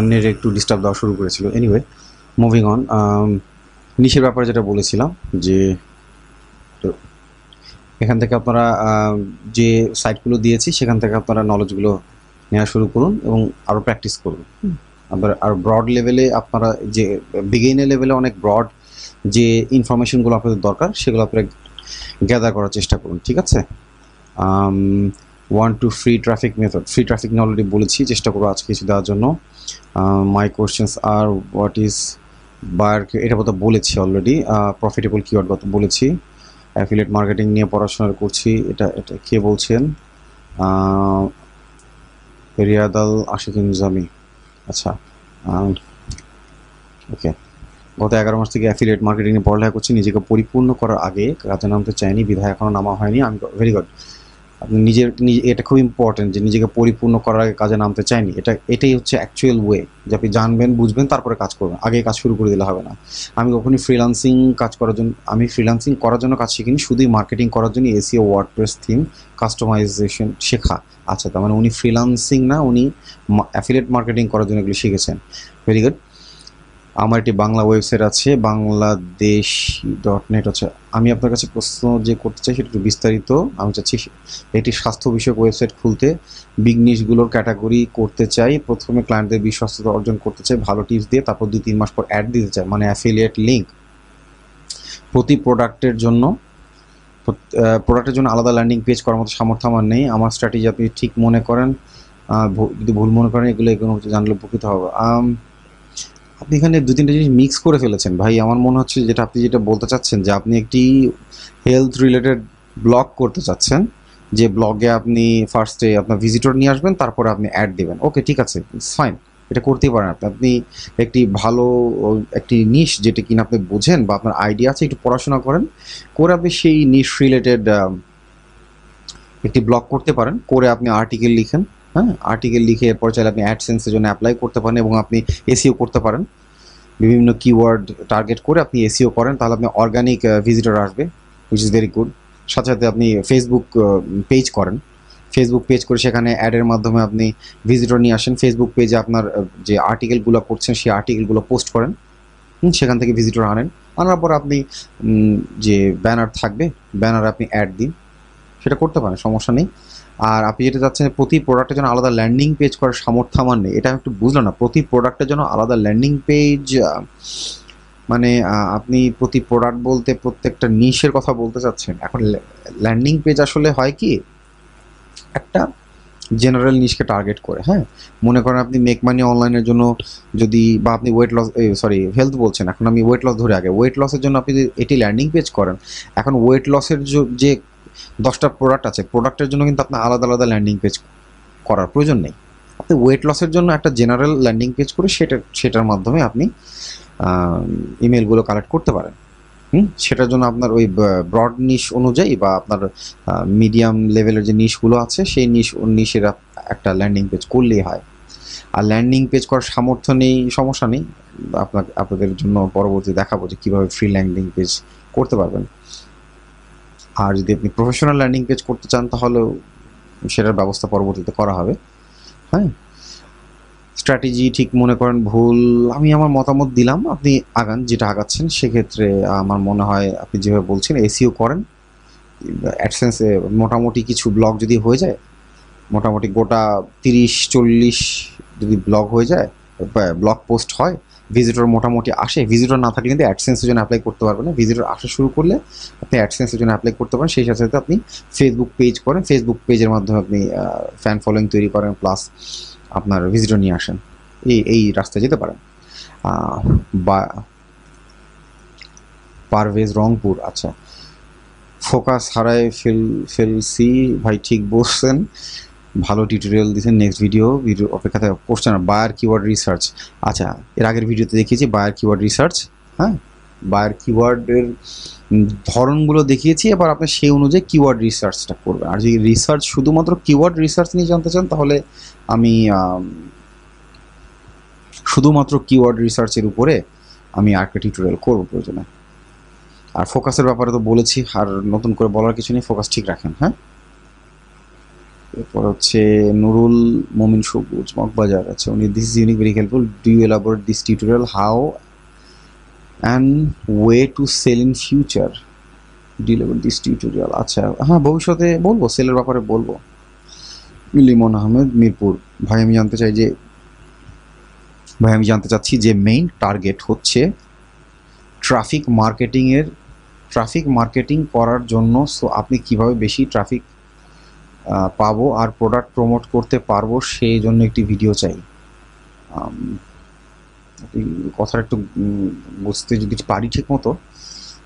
Net একটু disturb দেওয়া শুরু করেছিল। Anyway, moving on. নিশের ব্যাপারে যেটা বলেছিলাম যে এখান থেকে আপনারা যে সাইটগুলো দিয়েছি সেখান থেকে আপনারা নলেজগুলো নেওয়া শুরু করুন এবং আরও প্র্যাকটিস করুন। আপনার আর ব্রড লেভেলে আপনারা যে বিগিনার লেভেলে অনেক ব্রড যে ইনফরমেশনগুলো আপনাদের দরকার সেগুলো আপনারা গ্যাদার করার চেষ্টা করুন, ঠিক আছে? 1 to free traffic method, free traffic নিয়ে অলরেডি বলেছি, চেষ্টা করবো আজকে কিছু দেওয়ার জন্য। My questions are what is buyer, এটা কথা বলেছি অলরেডি। প্রফিটেবল কিওয়ার্ড কথা বলেছি। অ্যাফিলিয়েট মার্কেটিং নিয়ে পড়াশোনা করছি, এটা কে বলছেন? রিয়াদাল আশিকুন জামি। আচ্ছা, ওকে। গত 11 মাস থেকে অ্যাফিলিয়েট মার্কেটিং নিয়ে পড়ালেখা করছি, নিজেকে পরিপূর্ণ করার আগে কাজে নামতে চাইনি, বিধায় এখনও নামা হয়নি। আমি ভেরি গুড। আপনি এটা খুব ইম্পর্টেন্ট যে নিজেকে পরিপূর্ণ করার আগে কাজে নামতে চাইনি। এটাই হচ্ছে অ্যাকচুয়াল ওয়ে, যে আপনি জানবেন, বুঝবেন, তারপরে কাজ করবেন। আগে কাজ শুরু করে দিলে হবে না। আমি কখনই ফ্রিল্যান্সিং করার জন্য কাজ শিখিনি, শুধুই মার্কেটিং করার জন্য এসইও, ওয়ার্ডপ্রেস থিম, কাস্টমাইজেশন শেখা। আচ্ছা, তার মানে উনি ফ্রিল্যান্সিং না, উনি অ্যাফিলিয়েট মার্কেটিং করার জন্য এগুলো শিখেছেন। Very good. আমার একটি বাংলা ওয়েবসাইট আছে, বাংলাদেশি.net। আছে। আমি আপনার কাছে প্রশ্ন যে করতে চাই সেটা একটু বিস্তারিত। আমি চাচ্ছি একটি স্বাস্থ্য বিষয়ক ওয়েবসাইট খুলতে, বিগ নিশগুলোর ক্যাটাগরি করতে চাই, প্রথমে ক্লায়েন্টদের বিশ্বস্ততা অর্জন করতে চাই ভালো টিপস দিয়ে, তারপর 2-3 মাস পর অ্যাড দিতে চাই, মানে অ্যাফিলিয়েট লিঙ্ক। প্রতি প্রোডাক্টের জন্য আলাদা ল্যান্ডিং পেজ করার মতো সামর্থ্য আমার নেই। আমার স্ট্র্যাটেজি আপনি ঠিক মনে করেন, যদি ভুল মনে করেন এগুলো জানলে উপকৃত হবে। আপনি এখানে 2-3টা জিনিস মিক্স করে ফেলেছেন ভাই। আমার মনে হচ্ছে আপনি যেটা বলতে চাচ্ছেন যে আপনি একটি হেলথ রিলেটেড ব্লগ করতে চাচ্ছেন, যে ব্লগে আপনি ফার্স্টে আপনার ভিজিটর নিয়ে আসবেন, তারপরে আপনি অ্যাড দেবেন। ওকে, ঠিক আছে, ইটস ফাইন, এটা করতেই পারেন আপনি একটি ভালো একটি নিশ যেটা কিনা আপনি বোঝেন বা আপনার আইডিয়া আছে, একটু পড়াশোনা করে আপনি সেই নিশ রিলেটেড একটি ব্লগ করতে পারেন, করে আপনি আর্টিকেল লিখেন। হ্যাঁ, আর্টিকেল লিখে এরপর চাইলে আপনি অ্যাডসেন্সের জন্য অ্যাপ্লাই করতে পারেন এবং আপনি এসইও করতে পারেন। বিভিন্ন কিওয়ার্ড টার্গেট করে আপনি এসইও করেন, তাহলে আপনি অর্গানিক ভিজিটর আসবে, হুইচ ইজ ভেরি গুড। সাথে সাথে আপনি ফেসবুক পেজ করেন, ফেসবুক পেজ করে সেখানে অ্যাডের মাধ্যমে আপনি ভিজিটর নিয়ে আসেন। ফেসবুক পেজে আপনার যে আর্টিকেলগুলো করছেন সেই আর্টিকেলগুলো পোস্ট করেন, সেখান থেকে ভিজিটর আনার পর আপনি যে ব্যানার থাকবে, ব্যানারে আপনি অ্যাড দিন, সেটা করতে পারেন, সমস্যা নেই। আর আপনি যেটা চাচ্ছেন প্রতি প্রোডাক্টের জন্য আলাদা ল্যান্ডিং পেজ করার সামর্থ্য আমার নেই, এটা আমি একটু বুঝলাম না। প্রতি প্রোডাক্টের জন্য আলাদা ল্যান্ডিং পেজ মানে আপনি প্রতি প্রোডাক্ট বলতে প্রত্যেকটা নিশের কথা বলতে চাচ্ছেন? এখন ল্যান্ডিং পেজ আসলে হয় কি, একটা জেনারেল নিশকে টার্গেট করে। হ্যাঁ, মনে করেন আপনি মেক মানি অনলাইনের জন্য যদি, বা আপনি হেলথ বলছেন, এখন আমি ওয়েট লস ধরে আগে, ওয়েট লসের জন্য আপনি যদি এটি ল্যান্ডিং পেজ করেন, এখন ওয়েট লসের যে 10টা প্রোডাক্ট আছে, প্রোডাক্টের জন্য কিন্তু আপনার আলাদা আলাদা ল্যান্ডিং পেজ করার প্রয়োজন নেই। আপনি ওয়েট লসের জন্য একটা জেনারেল ল্যান্ডিং পেজ করে সেটার মাধ্যমে আপনি ইমেলগুলো কালেক্ট করতে পারেন। সেটার জন্য আপনার ওই ব্রড নিশ অনুযায়ী বা আপনার মিডিয়াম লেভেলের যে নিশগুলো আছে সেই নিশের একটা ল্যান্ডিং পেজ করলেই হয়। আর ল্যান্ডিং পেজ করার সামর্থ্য নেই, সমস্যা নেই, আপনাদের জন্য পরবর্তী দেখাবো যে কীভাবে ফ্রি ল্যান্ডিং পেজ করতে পারবেন। আর যদি আপনি প্রফেশনাল ল্যান্ডিং পেজ করতে চান তাহলেও সেটার ব্যবস্থা পরবর্তীতে করা হবে। হ্যাঁ, স্ট্র্যাটেজি ঠিক মনে করেন ভুল, আমি আমার মতামত দিলাম, আপনি আগান, যেটা আগাচ্ছেন। সেক্ষেত্রে আমার মনে হয় আপনি যেভাবে বলছেন এসইও করেন, অ্যাডসেন্সে মোটামুটি কিছু ব্লগ যদি হয়ে যায়, মোটামুটি গোটা 30-40 যদি ব্লগ হয়ে যায়, ব্লগ পোস্ট হয়, ভিজিটর মোটামুটি আসে, ভিজিটর না থাকলে কিন্তু অ্যাডসেন্সের জন্য অ্যাপ্লাই করতে পারবেন না। ভিজিটর আসা শুরু করলে আপনি অ্যাডসেন্সের জন্য অ্যাপ্লাই করতে পারেন। সেই সাথে সাথে আপনি ফেসবুক পেজ করেন, ফেসবুক পেজের মাধ্যমে আপনি ফ্যান ফলোয়িং তৈরি করেন, প্লাস আপনার ভিজিটর নিয়ে আসেন, এই রাস্তায় যেতে পারেন। বা পারভেজ, রংপুর। আচ্ছা, ফোকাস হারায় ফেলছি ভাই, ঠিক বলছেন, ভালো টিউটোরিয়াল দিয়েছেন। নেক্সট ভিডিও অপেক্ষাতে কোশ্চেন বায়ার কিওয়ার্ড রিসার্চ। আচ্ছা, এর আগের ভিডিওতে দেখিয়েছি বায়ার কিওয়ার্ড রিসার্চ। হ্যাঁ, বায়ার কিওয়ার্ডের ধরনগুলো দেখিয়েছি, এবার আপনি সেই অনুযায়ী কিওয়ার্ড রিসার্চটা করবেন। আর যদি রিসার্চ শুধুমাত্র কিওয়ার্ড রিসার্চ নিয়ে জানতে চান তাহলে আমি শুধুমাত্র কিওয়ার্ড রিসার্চের উপরে আমি আরেকটা টিউটোরিয়াল করবো প্রয়োজনে। আর ফোকাসের ব্যাপারে তো বলেছি, আর নতুন করে বলার কিছু নেই, ফোকাস ঠিক রাখেন। হ্যাঁ, এরপর হচ্ছে নুরুল মমিন সবুজ মগবাজার। আচ্ছা উনি, this is unique very helpful, do you elaborate this tutorial how and way to sell in future, deliver this tutorial. আচ্ছা হ্যাঁ, ভবিষ্যতে বলবো, সেলের ব্যাপারে বলবো। লিমন আহমেদ মিরপুর, ভাই আমি জানতে চাই যে, ভাই আমি জানতে চাচ্ছি যে মেইন টার্গেট হচ্ছে ট্রাফিক মার্কেটিং করার জন্য। সো আপনি কিভাবে বেশি ট্রাফিক পাবো আর প্রোডাক্ট প্রমোট করতে পারবো, সেই জন্য একটি ভিডিও চাই। কথাটা একটু বুঝতে যদি পারি ঠিক মতো,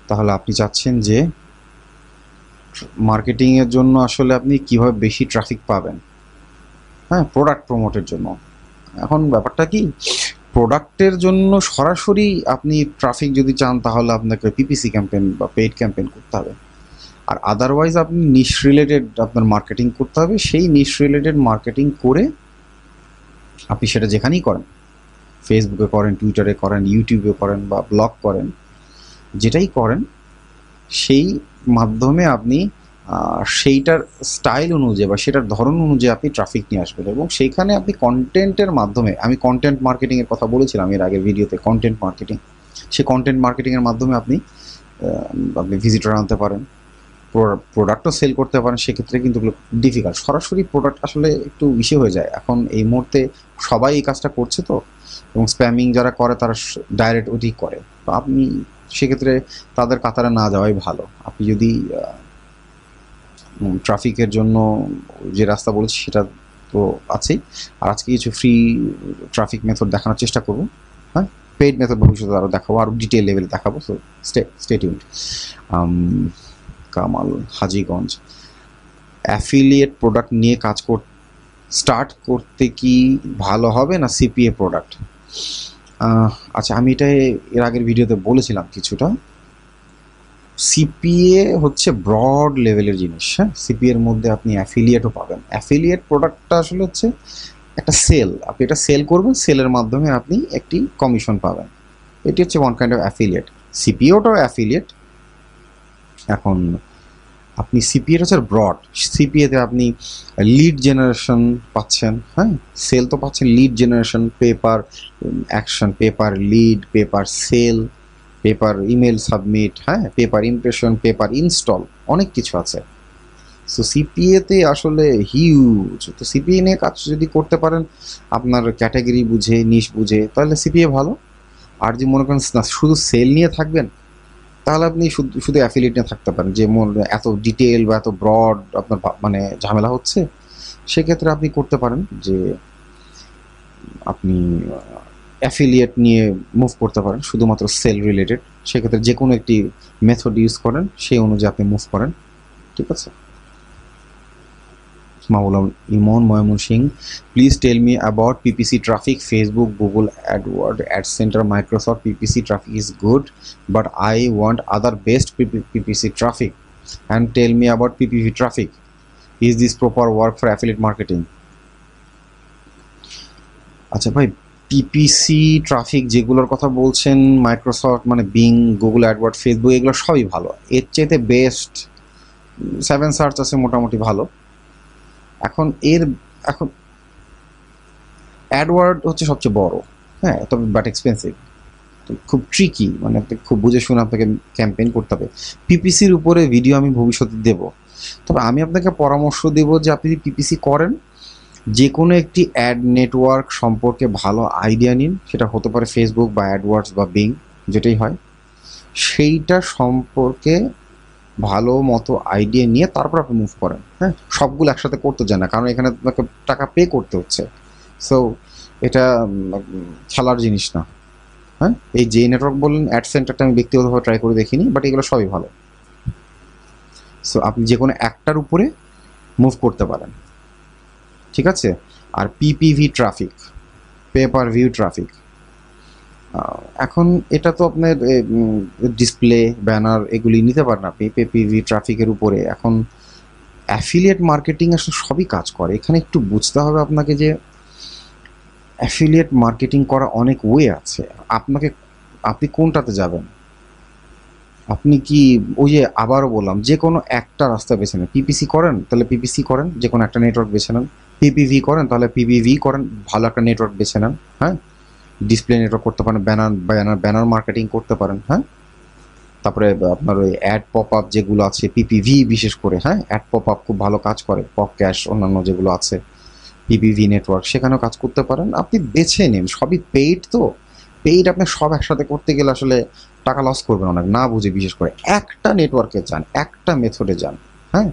তাহলে আপনি চাচ্ছেন যে মার্কেটিংয়ের জন্য আসলে আপনি কিভাবে বেশি ট্রাফিক পাবেন, হ্যাঁ, প্রোডাক্ট প্রমোটের জন্য। এখন ব্যাপারটা কি, প্রোডাক্টের জন্য সরাসরি আপনি ট্রাফিক যদি চান তাহলে আপনাকে পিপিসি ক্যাম্পেইন বা পেইড ক্যাম্পেইন করতে হবে। আর আদারওয়াইজ আপনি নিশ রিলেটেড আপনার মার্কেটিং করতে হবে। সেই নিশ রিলেটেড মার্কেটিং করে আপনি সেটা যেখানেই করেন, ফেসবুকে করেন, টুইটারে করেন, ইউটিউবে করেন বা ব্লগ করেন, যেটাই করেন সেই মাধ্যমে আপনি সেইটার স্টাইল অনুযায়ী বা সেটার ধরন অনুযায়ী আপনি ট্রাফিক নিয়ে আসবেন। এবং সেইখানে আপনি কন্টেন্টের মাধ্যমে, আমি কন্টেন্ট মার্কেটিংয়ের কথা বলেছিলাম এর আগের ভিডিওতে, কন্টেন্ট মার্কেটিং, সেই কন্টেন্ট মার্কেটিংয়ের মাধ্যমে আপনি ভিজিটর আনতে পারেন, প্রোডাক্টও সেল করতে পারেন। সেক্ষেত্রে কিন্তু ডিফিকাল্ট, সরাসরি প্রোডাক্ট আসলে একটু ইসে হয়ে যায়। এখন এই মুহূর্তে সবাই এই কাজটা করছে তো, এবং স্প্যামিং যারা করে তারা ডাইরেক্ট ওটি করে। তো আপনি সেক্ষেত্রে তাদের কাতারে না যাওয়াই ভালো। আপনি যদি ট্রাফিকের জন্য যে রাস্তা বলেছি সেটা তো আছেই, আর আজকে কিছু ফ্রি ট্রাফিক মেথড দেখানোর চেষ্টা করব। হ্যাঁ, পেইড মেথড ভবিষ্যতে আরও দেখাবো, আরও ডিটেল লেভেলে দেখাবো। So stay tuned. Kamal Hajiganj, affiliate product নিয়ে কাজ স্টার্ট করতে কি ভালো হবে না সিপিএ প্রোডাক্ট? আচ্ছা আমি এটা এর আগের ভিডিওতে বলেছিলাম কিছুটা। সিপিএ হচ্ছে ব্রড লেভেলের জিনিস। হ্যাঁ, সিপিএর মধ্যে আপনি অ্যাফিলিয়েটও পাবেন। অ্যাফিলিয়েট প্রোডাক্টটা আসলে হচ্ছে একটা সেল, আপনি এটা সেল করবেন, সেলের মাধ্যমে আপনি একটি কমিশন পাবেন। এটি হচ্ছে ওয়ান কাইন্ড অফ অ্যাফিলিয়েট। সিপিওটাও অ্যাফিলিয়েট। এখন আপনি সিপিএ হচ্ছে ব্রড, সিপিএতে আপনি লিড জেনারেশন পাচ্ছেন, হ্যাঁ, সেল তো পাচ্ছেন, lead generation, paper action, paper lead, paper sell, paper email submit, হ্যাঁ, পেপার ইমপ্রেশন, পেপার ইনস্টল, অনেক কিছু আছে। সো সিপিএতে আসলে হিউজ। তো সিপিএ নিয়ে কাজ যদি করতে পারেন আপনার ক্যাটাগরি বুঝে, নিশ বুঝে, তাহলে সিপিএ ভালো। আর যে মনে করেন না শুধু সেল নিয়ে থাকবেন, তাহলে আপনি শুধু অ্যাফিলিয়েট নিয়ে থাকতে পারেন, যে এত ডিটেল বা এত ব্রড আপনার মানে ঝামেলা হচ্ছে। সেক্ষেত্রে আপনি করতে পারেন যে আপনি অ্যাফিলিয়েট নিয়ে মুভ করতে পারেন, শুধুমাত্র সেল রিলেটেড। সেক্ষেত্রে যে কোনো একটি মেথড ইউজ করেন, সেই অনুযায়ী আপনি মুভ করেন, ঠিক আছে। Maula Emon Mymensingh, please tell me about PPC traffic, Facebook, Google AdWord, ad center, Microsoft. PPC traffic is good, but I want other best PPC traffic, and tell me about PPV traffic. Is this proper work for affiliate marketing? আচ্ছা ভাই, PPC traffic যেগুলোর কথা বলছেন, Microsoft মানে being, Google Edward, Facebook, এগুলো সবই ভালো। এর চাইতে বেস্ট 7 সার্চ আছে, মোটামুটি ভালো। এখন অ্যাডওয়ার্ড হচ্ছে সবচেয়ে বড়, হ্যাঁ, তবে বাট এক্সপেন্সিভ, তো খুব ট্রিকি, মানে আপনি খুব বুঝে শুনে আপনাকে ক্যাম্পেইন করতে হবে। পিপিসির উপরে ভিডিও আমি ভবিষ্যতে দেব, তবে আমি আপনাকে পরামর্শ দেব যে আপনি যদি পিপিসি করেন, যে কোনো একটি অ্যাড নেটওয়ার্ক সম্পর্কে ভালো আইডিয়া নিন। সেটা হতে পারে ফেসবুক বা অ্যাডওয়ার্ডস বা বিং, যেটাই হয়, সেইটা সম্পর্কে ভালো মতো আইডিয়া নিয়ে তারপর আপনি মুভ করেন। হ্যাঁ, সবগুলো একসাথে করতে যায় না, কারণ এখানে আপনাকে টাকা পে করতে হচ্ছে। সো এটা খেলার জিনিস না। হ্যাঁ, এই যে নেটওয়ার্ক বললেন, অ্যাড সেন্টারটা আমি ব্যক্তিগতভাবে ট্রাই করে দেখিনি, বাট এগুলো সবই ভালো। সো আপনি যে কোনো একটার উপরে মুভ করতে পারেন, ঠিক আছে। আর PPV traffic, pay per view traffic, এখন এটা তো আপনার ডিসপ্লে, ব্যানার, এগুলি নিতে পারেন আপনি পিপিভি ট্রাফিকের উপরে। এখন অ্যাফিলিয়েট মার্কেটিং আসলে সবই কাজ করে। এখানে একটু বুঝতে হবে আপনাকে যে অ্যাফিলিয়েট মার্কেটিং করা অনেক ওয়ে আছে, আপনি কোনটাতে যাবেন। আপনি কি ওই যে আবারও বললাম যে কোনো একটা রাস্তা বেছে নেন। পিপিসি করেন তাহলে পিপিসি করেন, যে কোনো একটা নেটওয়ার্ক বেছে নেন। পিপিভি করেন তাহলে পিপিভি করেন, ভালো একটা নেটওয়ার্ক বেছে নেন। হ্যাঁ, ডিসপ্লে নেটওয়ার্ক করতে পারেন, ব্যানার ব্যানার ব্যানার মার্কেটিং করতে পারেন। হ্যাঁ, তারপরে আপনার ওই অ্যাড পপ আপ যেগুলো আছে পিপিভি বিশেষ করে, হ্যাঁ অ্যাড পপ আপ খুব ভালো কাজ করে, পপ ক্যাশ অন্যান্য যেগুলো আছে পিপিভি নেটওয়ার্ক সেখানেও কাজ করতে পারেন। আপনি বেছে নিন, সবই পেইড তো, পেইড আপনি সব একসাথে করতে গেলে আসলে টাকা লস করবেন অনেক না বুঝে। বিশেষ করে একটা নেটওয়ার্কে যান, একটা মেথডে যান। হ্যাঁ,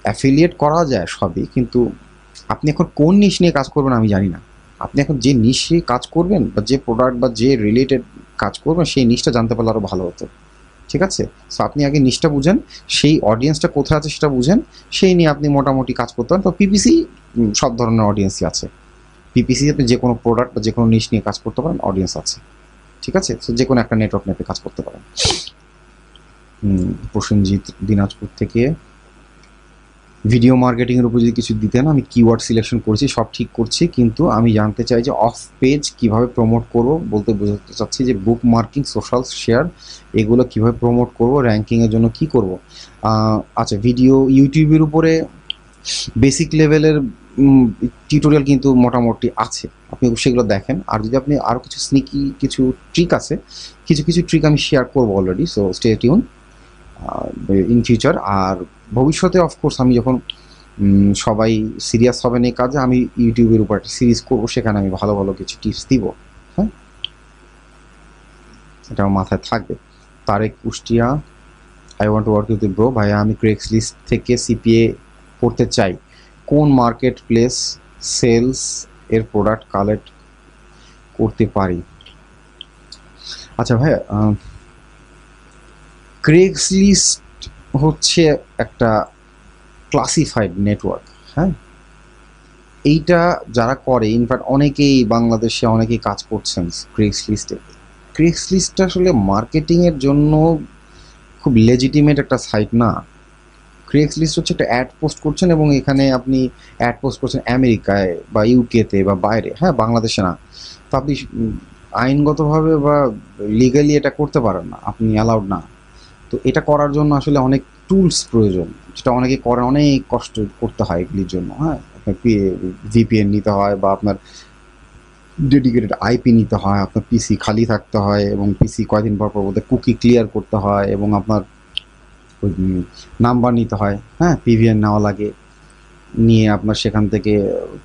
অ্যাফিলিয়েট করা যায় সবই, কিন্তু আপনি এখন কোন নিশ নিয়ে কাজ করবেন আমি জানি না। আপনি এখন যে নিশে কাজ করবেন বা যে প্রোডাক্ট বা যে রিলেটেড কাজ করবেন সেই নিশটা জানতে পারলে আরও ভালো হতো। ঠিক আছে, সো আপনি আগে নিশটা বুঝেন, সেই অডিয়েন্সটা কোথায় আছে সেটা বুঝেন, সেই নিয়ে আপনি মোটামুটি কাজ করতে পারেন। তো পিপিসি সব ধরনের অডিয়েন্সই আছে। পিপিসি আপনি যে কোনো প্রোডাক্ট বা যে কোনো নিশ নিয়ে কাজ করতে পারেন, অডিয়েন্স আছে। ঠিক আছে, সো যে কোনো একটা নেটওয়ার্ক নিয়ে আপনি কাজ করতে পারেন। প্রসেনজিৎ দিনাজপুর থেকে, ভিডিও মার্কেটিংয়ের উপর যদি কিছু দিতেন। আমি কিওয়ার্ড সিলেকশন করছি, সব ঠিক করছি, কিন্তু আমি জানতে চাই যে অফ পেজ কীভাবে প্রমোট করবো, বলতে বোঝাতে চাচ্ছি যে বুক মার্কিং, সোশ্যাল শেয়ার এগুলো কীভাবে প্রমোট করবো, র্যাঙ্কিংয়ের জন্য কী করবো। আচ্ছা, ভিডিও ইউটিউবের উপরে বেসিক লেভেলের টিউটোরিয়াল কিন্তু মোটামুটি আছে, আপনি সেগুলো দেখেন। আর যদি আপনি আরও কিছু স্নিকি কিছু ট্রিক আছে, কিছু কিছু ট্রিক আমি শেয়ার করবো already, so stay tune in future. আর ভবিষ্যতে অফকোর্স আমি যখন সবাই সিরিয়াস হবেন এই কাজে, আমি ইউটিউবের উপর একটা সিরিজ করবো, সেখানে আমি ভালো ভালো কিছু টিপস দিব। হ্যাঁ, এটা আমার মাথায় থাকবে। Tarek Kushtia, I want to work with bro. ভাইয়া আমি ক্রেগসলিস্ট থেকে সিপিএ করতে চাই, কোন মার্কেট প্লেস সেলস এর প্রোডাক্ট কালেক্ট করতে পারি? আচ্ছা ভাইয়া, ক্রেগসলিস্ট হচ্ছে একটা ক্লাসিফাইড নেটওয়ার্ক। হ্যাঁ, এইটা যারা করে, ইনফ্যাক্ট অনেকেই বাংলাদেশে অনেকেই কাজ করছেন ক্রেগসলিস্টে। ক্রেগসলিস্টটা আসলে মার্কেটিংয়ের জন্য খুব লেজিটিমেট একটা সাইট না। ক্রেগসলিস্ট হচ্ছে একটা অ্যাড পোস্ট করছেন এবং এখানে আপনি অ্যাড পোস্ট করছেন আমেরিকায় বা ইউকেতে বা বাইরে, হ্যাঁ বাংলাদেশে না। তো আপনি আইনগতভাবে বা লিগালি এটা করতে পারেন না, আপনি অ্যালাউড না। তো এটা করার জন্য আসলে অনেক টুলস প্রয়োজন, যেটা অনেকে করেন, অনেক কষ্ট করতে হয় এগুলির জন্য। হ্যাঁ, আপনার ভিপিএন নিতে হয় বা আপনার ডেডিকেটেড আইপি নিতে হয়, আপনার পিসি খালি থাকতে হয় এবং পিসি কয়েকদিন পর পর ওদের কুকি ক্লিয়ার করতে হয় এবং আপনার ওই নাম্বার নিতে হয়। হ্যাঁ, পিভিএন নেওয়া লাগে, নিয়ে আপনার সেখান থেকে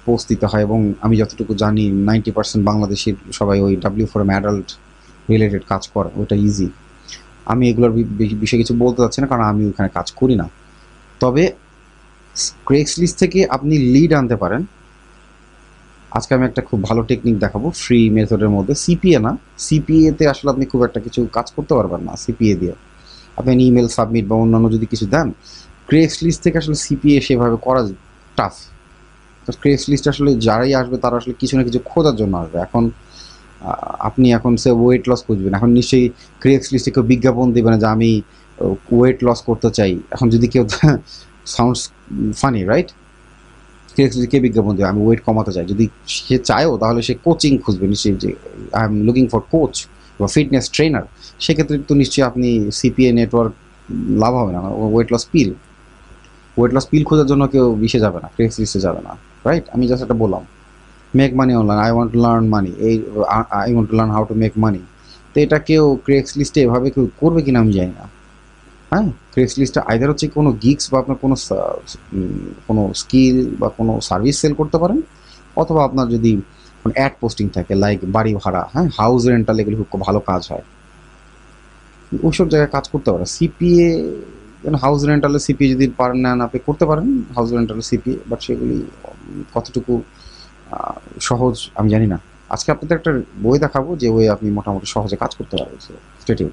পোস্ট দিতে হয়। এবং আমি যতটুকু জানি 90% বাংলাদেশের সবাই ওই ডাব্লিউ4 অ্যাডাল্ট রিলেটেড কাজ করে, ওইটা ইজি। আমি এগুলোর বিষয়ে কিছু বলতে চাচ্ছি না, কারণ আমি ওখানে কাজ করি না। তবে ক্রেগসলিস্ট থেকে আপনি লিড আনতে পারেন। আজকে আমি একটা খুব ভালো টেকনিক দেখাবো ফ্রি মেথডের মধ্যে। সিপিএ না, সিপিএতে আসলে আপনি খুব একটা কিছু কাজ করতে পারবেন না সিপিএ দিয়ে। আপনি ইমেল সাবমিট বা অন্যান্য যদি কিছু দেন, ক্রেগসলিস্ট থেকে আসলে সিপিএ সেভাবে করা টাফ। তো ক্রেগসলিস্ট আসলে যারাই আসবে তারা আসলে কিছু না কিছু খোঁজার জন্য আসবে। এখন আপনি এখন সে ওয়েট লস খুঁজবেন, এখন নিশ্চয়ই ক্রেগসলিস্টে কেউ বিজ্ঞাপন দেবে না যে আমি ওয়েট লস করতে চাই। এখন যদি কেউ সাউন্ডস ফানি রাইট, কে বিজ্ঞাপন দেবে আমি ওয়েট কমাতে চাই? যদি সে চায়ও তাহলে সে কোচিং খুঁজবে নিশ্চয়ই, যে I am looking for coach বা ফিটনেস ট্রেনার। সেক্ষেত্রে তো নিশ্চয়ই আপনি সিপিএ নেটওয়ার্ক লাভ হবে না। ওয়েট লস পিল খোঁজার জন্য কেউ বিষে যাবে না, ক্রেগসলিস্টে যাবে না, রাইট? আমি জাস্ট একটা বললাম make money online, I want to learn money, I want to learn how to make money. তো এটা কেউ ক্রেগসলিস্টে এভাবে কেউ করবে কিনা আমি জানি না। হ্যাঁ, ক্রেগসলিস্টে আইদার হচ্ছে কোনো গিগস বা আপনার কোনো স্কিল বা কোনো সার্ভিস সেল করতে পারেন, অথবা আপনার যদি কোনো অ্যাড পোস্টিং থাকে লাইক বাড়ি ভাড়া, হ্যাঁ হাউস রেন্টাল, এগুলি খুব ভালো কাজ হয়, ওইসব জায়গায় কাজ করতে পারে। সিপিএ হাউস রেন্টালের সিপিএ যদি পারেন না আপনি করতে পারেন হাউস রেন্টালের সিপিএ, বাট সেগুলি কতটুকু সহজ আমি জানি না। আজকে আপনাদের একটা বই দেখাবো যে বই আপনি মোটামুটি সহজে কাজ করতে পারবেন। স্টেটিউ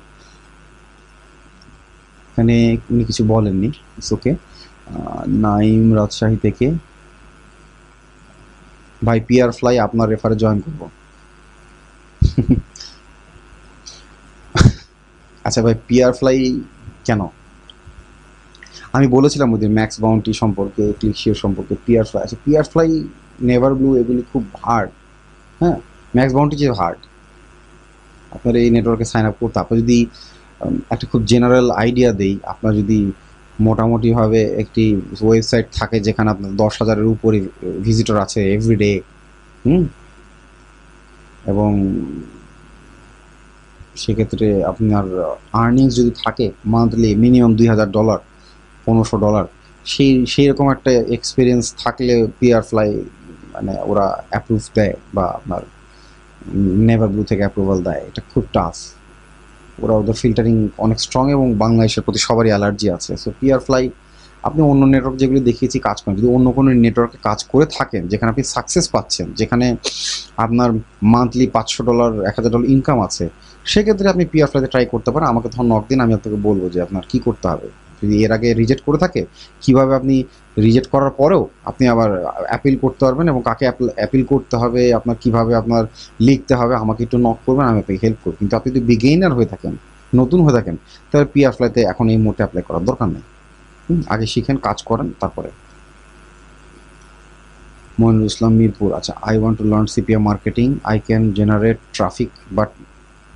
এখানে উনি কিছু বলেননি, ইটস ওকে। নাইম রাজশাহী থেকে, ভাই পিআর ফ্লাই আপনার রেফারে জয়েন করবো। আচ্ছা ভাই, পিআর ফ্লাই কেন? আমি বলেছিলাম ওই দিন ম্যাক্স বাউন্টি সম্পর্কে, ক্লিকশিওর সম্পর্কে, পিআর ফ্লাই। আচ্ছা, পিআর ফ্লাই, নেভার ব্লু এগুলি খুব হার্ড। হ্যাঁ, ম্যাক্স বাউন্টি যে হার্ড, আপনার এই নেটওয়ার্কে সাইন আপ করতে, আপনি যদি একটা খুব জেনারেল আইডিয়া দেই। আপনার যদি মোটামুটিভাবে একটি ওয়েবসাইট থাকে যেখানে আপনার 10,000-এর উপরে ভিজিটর আছে এভরিডে, হুম, এবং সেক্ষেত্রে আপনার আর্নিংস যদি থাকে মান্থলি মিনিমাম $2,000, $1,500, সেই রকম একটা এক্সপিরিয়েন্স থাকলে পিআর ফ্লাই মানে ওরা অ্যাপ্রুভ দেয় বা আপনার নেভার ব্লু থেকে অ্যাপ্রুভাল দেয়। এটা খুব টাফ, ওদের ফিল্টারিং অনেক স্ট্রং এবং বাংলাদেশের প্রতি সবারই অ্যালার্জি আছে। সো পিআর ফ্লাই আপনি অন্য নেটওয়ার্ক যেগুলো দেখিয়েছি কাজ করেন, যদি অন্য কোনো নেটওয়ার্কে কাজ করে থাকেন যেখানে আপনি সাকসেস পাচ্ছেন, যেখানে আপনার মান্থলি $500, $1,000 ইনকাম আছে, সেক্ষেত্রে আপনি পিআর ফ্লাইতে ট্রাই করতে পারেন। আমাকে তখন নক দিন, আমি আপনাকে বলবো যে আপনার কী করতে হবে। যদি এর আগে রিজেক্ট করে থাকে, কীভাবে আপনি রিজেক্ট করার পরেও আপনি আবার অ্যাপিল করতে পারবেন, এবং কাকে অ্যাপিল করতে হবে, আপনার কীভাবে আপনার লিখতে হবে, আমাকে একটু নক করবেন, আমি আপনাকে হেল্প করব। কিন্তু আপনি যদি বিগেইনার হয়ে থাকেন, নতুন হয়ে থাকেন, তাহলে পিআর ফ্লাইতে এখন এই মুহূর্তে অ্যাপ্লাই করার দরকার নেই। আগে শিখেন, কাজ করেন, তারপরে। মইনুল ইসলাম, মিরপুর। আচ্ছা, I want to learn CPM marketing. I can generate traffic but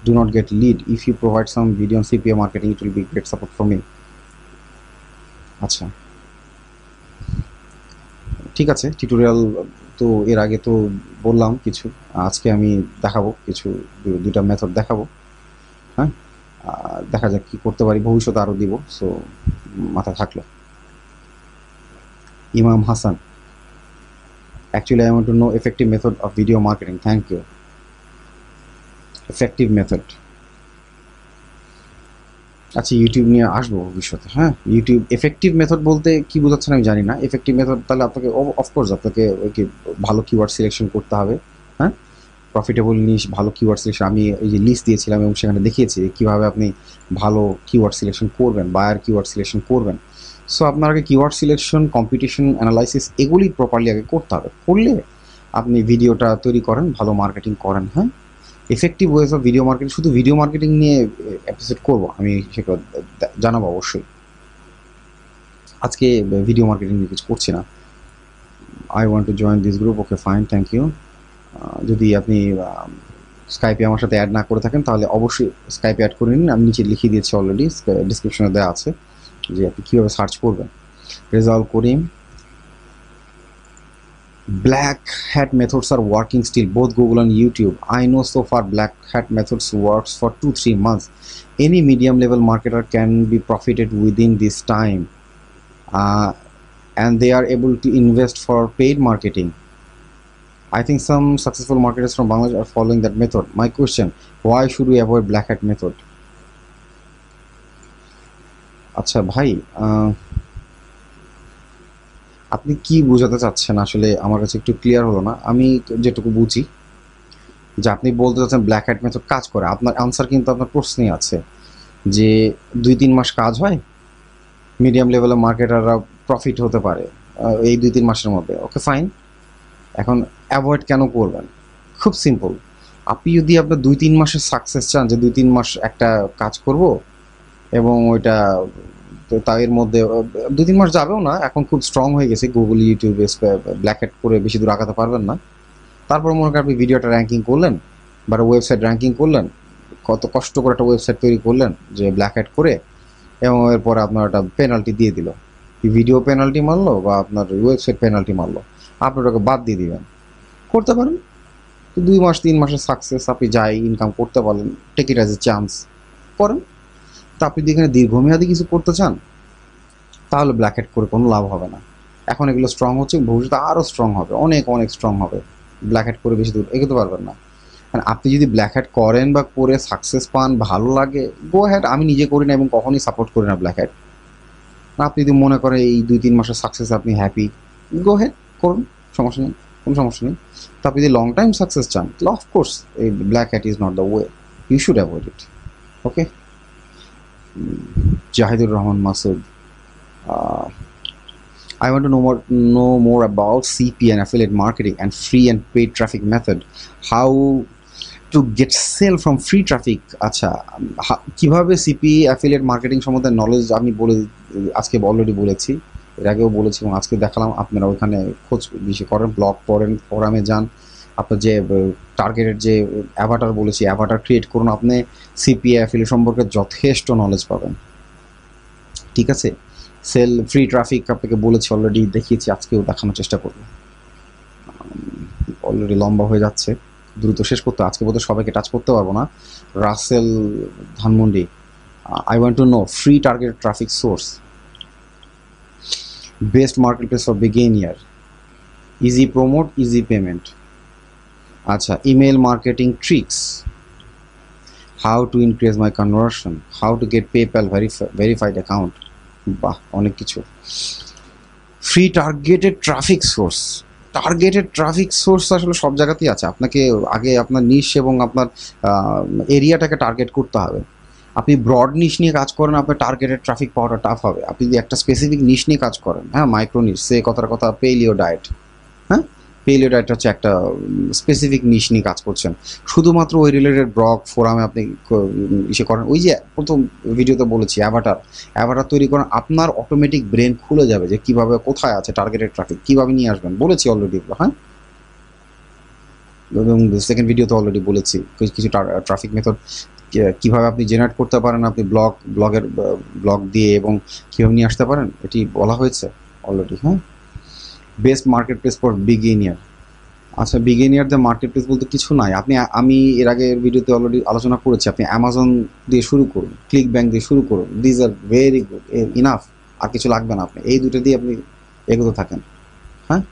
do not get lead. If you provide some video on CPM marketing, it will be great support for me. আচ্ছা, ঠিক আছে। টিউটোরিয়াল তো এর আগে তো বললাম কিছু, আজকে আমি দেখাবো কিছু, দুটা মেথড দেখাবো। হ্যাঁ, দেখা যাক কি করতে পারি, ভবিষ্যতে আরও দিব। সো মাথায় থাকলো। ইমাম Hasan, actually I want to know effective method of video marketing. Thank you. Effective method, আচ্ছা ইউটিউব নিয়ে আসবো ভবিষ্যতে। হ্যাঁ, ইউটিউব এফেক্টিভ মেথড বলতে কি বোঝাচ্ছেন আমি জানি না। এফেক্টিভ মেথড তাহলে আপনাকে অফকোর্স আপনাকে ভালো কিওয়ার্ড সিলেকশন করতে হবে। হ্যাঁ, প্রফিটেবল নিশ, ভালো কিওয়ার্ড সিলেকশন, আমি এই যে লিস্ট দিয়েছিলাম এবং সেখানে দেখিয়েছি কীভাবে আপনি ভালো কিওয়ার্ড সিলেকশন করবেন, বায়ার কিওয়ার্ড সিলেকশন করবেন। সো আপনার আগে কিওয়ার্ড সিলেকশন, কম্পিটিশন অ্যানালাইসিস এগুলি প্রপারলি আগে করতে হবে। করলে আপনি ভিডিওটা তৈরি করেন, ভালো মার্কেটিং করেন। হ্যাঁ, effective ways of video marketing, শুধু ভিডিও মার্কেটিং নিয়ে এপিসোড করবো আমি, সেগুলো জানাবো অবশ্যই। আজকে ভিডিও মার্কেটিং নিয়ে কিছু করছি না। I want to join this group. Okay fine, thank you. যদি আপনি স্কাইপে আমার সাথে অ্যাড না করে থাকেন তাহলে অবশ্যই স্কাইপে অ্যাড করে নিন। আমি নিচে লিখিয়ে দিয়েছি অলরেডি, ডিসক্রিপশনে দেওয়া আছে যে আপনি কীভাবে সার্চ করবেন। Rezaul Karim, black hat methods are working still, both Google and YouTube. I know so far black hat methods works for 2-3 months. Any medium level marketer can be profited within this time, and they are able to invest for paid marketing. I think some successful marketers from Bangladesh are following that method. My question, why should we avoid black hat method? আচ্ছা ভাই, আপনি কি বোঝাতে চাচ্ছেন আসলে আমার কাছে একটু ক্লিয়ার হলো না। আমি যেটুকু বুঝি যে আপনি বলতে চাচ্ছেন ব্ল্যাক হ্যাট মেথড কাজ করে। আপনার আনসার কিন্তু আপনার প্রশ্নেই আছে যে 2-3 মাস কাজ হয়, মিডিয়াম লেভেলের মার্কেটাররা প্রফিট হতে পারে এই 2-3 মাসের মধ্যে। ওকে ফাইন, এখন অ্যাভয়েড কেন করবেন? খুব সিম্পল। আপনি যদি আপনার 2-3 মাসের সাকসেস চান, যে 2-3 মাস একটা কাজ করব এবং ওইটা তো তার মধ্যে 2-3 মাস যাবেও না, এখন খুব স্ট্রং হয়ে গেছে গুগল, ইউটিউবে ব্ল্যাক হ্যাট করে বেশি দূর আগাতে পারবেন না। তারপর মনে করেন আপনি ভিডিওটা র্যাঙ্কিং করলেন বা ওয়েবসাইট র্যাঙ্কিং করলেন, কত কষ্ট করে একটা ওয়েবসাইট তৈরি করলেন যে ব্ল্যাক হ্যাট করে, এবং এরপরে আপনার একটা পেনাল্টি দিয়ে দিল, ভিডিও পেনাল্টি মারলো বা আপনার ওয়েবসাইট পেনাল্টি মারলো, আপনি ওটাকে বাদ দিয়ে দিবেন। করতে পারেন তো 2 মাস 3 মাসের সাকসেস আপনি যাই ইনকাম করতে পারলেন, take it as a chance করেন। তো আপনি যদি এখানে দীর্ঘমেয়াদী কিছু করতে চান তাহলে ব্ল্যাক হ্যাট করে কোনো লাভ হবে না। এখন এগুলো স্ট্রং হচ্ছে, ভবিষ্যতে আরও স্ট্রং হবে, অনেক অনেক স্ট্রং হবে। ব্ল্যাক হ্যাট করে বেশি দূর এগোতে পারবেন না। আপনি যদি ব্ল্যাক হ্যাট করেন বা করে সাকসেস পান, ভালো লাগে, গো হ্যাট। আমি নিজে করি না এবং কখনই সাপোর্ট করি না ব্ল্যাক হ্যাট। আপনি যদি মনে করেন এই 2-3 মাসের সাকসেস আপনি হ্যাপি, গো হ্যাট করুন, সমস্যা নেই, কোনো সমস্যা নেই। তো আপনি যদি লং টাইম সাকসেস চান তাহলে অফকোর্স এই black hat is not the way, you should avoid it. Okay. Jahidur Rahman Masud, I want to know more about CPN, affiliate marketing, and free and paid traffic method. How to get sale from free traffic. আচ্ছা, কিভাবে CP affiliate marketing সম্বন্ধে knowledge আমি আজকে already বলেছি, এর আগেও বলেছি এবং আজকে দেখালাম। আপনারা ওইখানে খোঁজ বেশি করেন, ব্লগ পড়েন, ফোরামে যান, আপনার যে টার্গেটের যে অ্যাভাটার বলেছি, অ্যাভাটার ক্রিয়েট করুন। আপনি সিপিএ অ্যাফিলিয়েট সম্পর্কে যথেষ্ট নলেজ পাবেন, ঠিক আছে। সেল ফ্রি ট্রাফিক আপনাকে বলেছি অলরেডি, দেখিয়েছি, আজকেও দেখানোর চেষ্টা করব। অলরেডি লম্বা হয়ে যাচ্ছে, দ্রুত শেষ করতে, আজকে বোধহয় সবাইকে টাচ করতে পারবো না। Rasel Dhanmondi, I want to know free target traffic source, best marketplace for beginner, easy promote, easy payment. আচ্ছা, email marketing tricks, how to increase my conversion, how to get PayPal verified account, বাহ অনেক কিছু। Free targeted traffic source, targeted traffic source আসলে সব জায়গাতেই আছে। আপনাকে আগে আপনার নিশ এবং আপনার এরিয়াটাকে টার্গেট করতে হবে। আপনি ব্রড নিশ নিয়ে কাজ করেন, আপনার টার্গেটেড ট্রাফিক পাওয়াটা টাফ হবে। আপনি যদি একটা স্পেসিফিক নিশ নিয়ে কাজ করেন, হ্যাঁ, মাইক্রো নিশ, সে কথার কথা পেলিও ডায়েট, হ্যাঁ, পেলিও ডায়েট হচ্ছে একটা স্পেসিফিক নিশ নিয়ে কাজ করছেন, শুধুমাত্র ওই রিলেটেড ব্লগ ফোরামে আপনি ইসে করেন। ওই যে প্রথম ভিডিওতে বলেছি অ্যাভাটার তৈরি করেন, আপনার অটোমেটিক ব্রেন খুলে যাবে যে কীভাবে, কোথায় আছে টার্গেটেড ট্রাফিক, কীভাবে নিয়ে আসবেন, বলেছি অলরেডি এগুলো, হ্যাঁ। এবং সেকেন্ড ভিডিওতে অলরেডি বলেছি কিছু ট্রাফিক মেথড কীভাবে আপনি জেনারেট করতে পারেন, আপনি ব্লগ দিয়ে, এবং কীভাবে নিয়ে আসতে পারেন, এটি বলা হয়েছে অলরেডি, হ্যাঁ। Best market place for beginner, আচ্ছা, বিগিনিয়ারদের মার্কেট প্লেস বলতে কিছু নাই। আমি এর আগের ভিডিওতে অলরেডি আলোচনা করেছি, আপনি অ্যামাজন দিয়ে শুরু করুন, ক্লিক ব্যাংক দিয়ে শুরু করুন, these are very good enough, আর কিছু লাগবে না। আপনি এই দুটো দিয়ে আপনি এগোতে থাকেন, হ্যাঁ।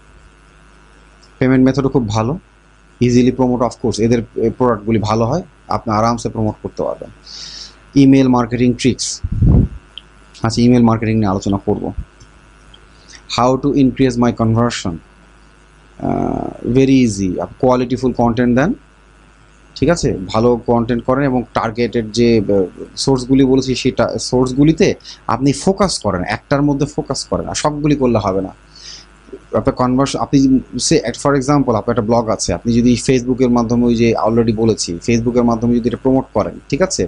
পেমেন্ট মেথডও খুব ভালো, ইজিলি প্রমোট, অফকোর্স এদের প্রোডাক্টগুলি ভালো হয়, আপনি আরামসে প্রমোট করতে পারবেন। ইমেল মার্কেটিং ট্রিক্স, আচ্ছা, ইমেল মার্কেটিং নিয়ে আলোচনা করব। How to increase my conversion, very easy, qualityful content দেন, ঠিক আছে, ভালো কন্টেন্ট করেন এবং টার্গেটেড যে সোর্সগুলি বলেছি সেটা সোর্সগুলিতে আপনি ফোকাস করেন, একটার মধ্যে ফোকাস করেন, আর সবগুলি করলে হবে না। আপনার কনভার্সন, আপনি সে ফর এক্সাম্পল আপনার একটা ব্লগ আছে, আপনি যদি ফেসবুকের মাধ্যমে, ওই যে অলরেডি বলেছি, ফেসবুকের মাধ্যমে যদি এটা প্রমোট করেন, ঠিক আছে,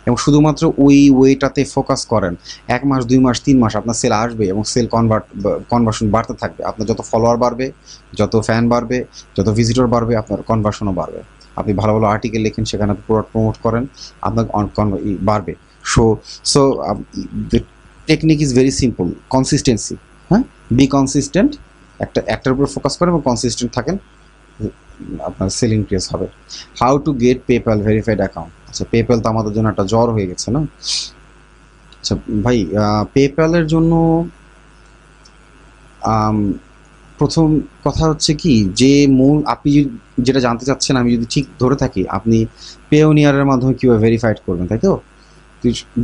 এবং শুধুমাত্র ওই ওয়েটাতে ফোকাস করেন, 1 মাস 2 মাস 3 মাস আপনার সেল আসবে এবং সেল কনভার্সন বাড়তে থাকবে। আপনার যত ফলোয়ার বাড়বে, যত ফ্যান বাড়বে, যত ভিজিটর বাড়বে, আপনার কনভার্সনও বাড়বে। আপনি ভালো ভালো আর্টিকেল লেখেন, সেখানে প্রোডাক্ট প্রমোট করেন, আপনার বাড়বে। So the technique is very simple, consistency, হ্যাঁ, বি কনসিস্টেন্ট, একটার উপর ফোকাস করেন এবং কনসিস্টেন্ট থাকেন, আপনার সেল ইনক্রিজ হবে। How to get PayPal verified account, আচ্ছা, পেপ্যাল তো আমাদের জন্য একটা জ্বর হয়ে গেছে না। আচ্ছা ভাই, পেপ্যালের জন্য প্রথম কথা হচ্ছে কি, যে মূল আপনি যেটা জানতে চাচ্ছেন, আমি যদি ঠিক ধরে থাকি, আপনি পেওনিয়ারের মাধ্যমে কীভাবে ভেরিফাইড করবেন, তাই তো।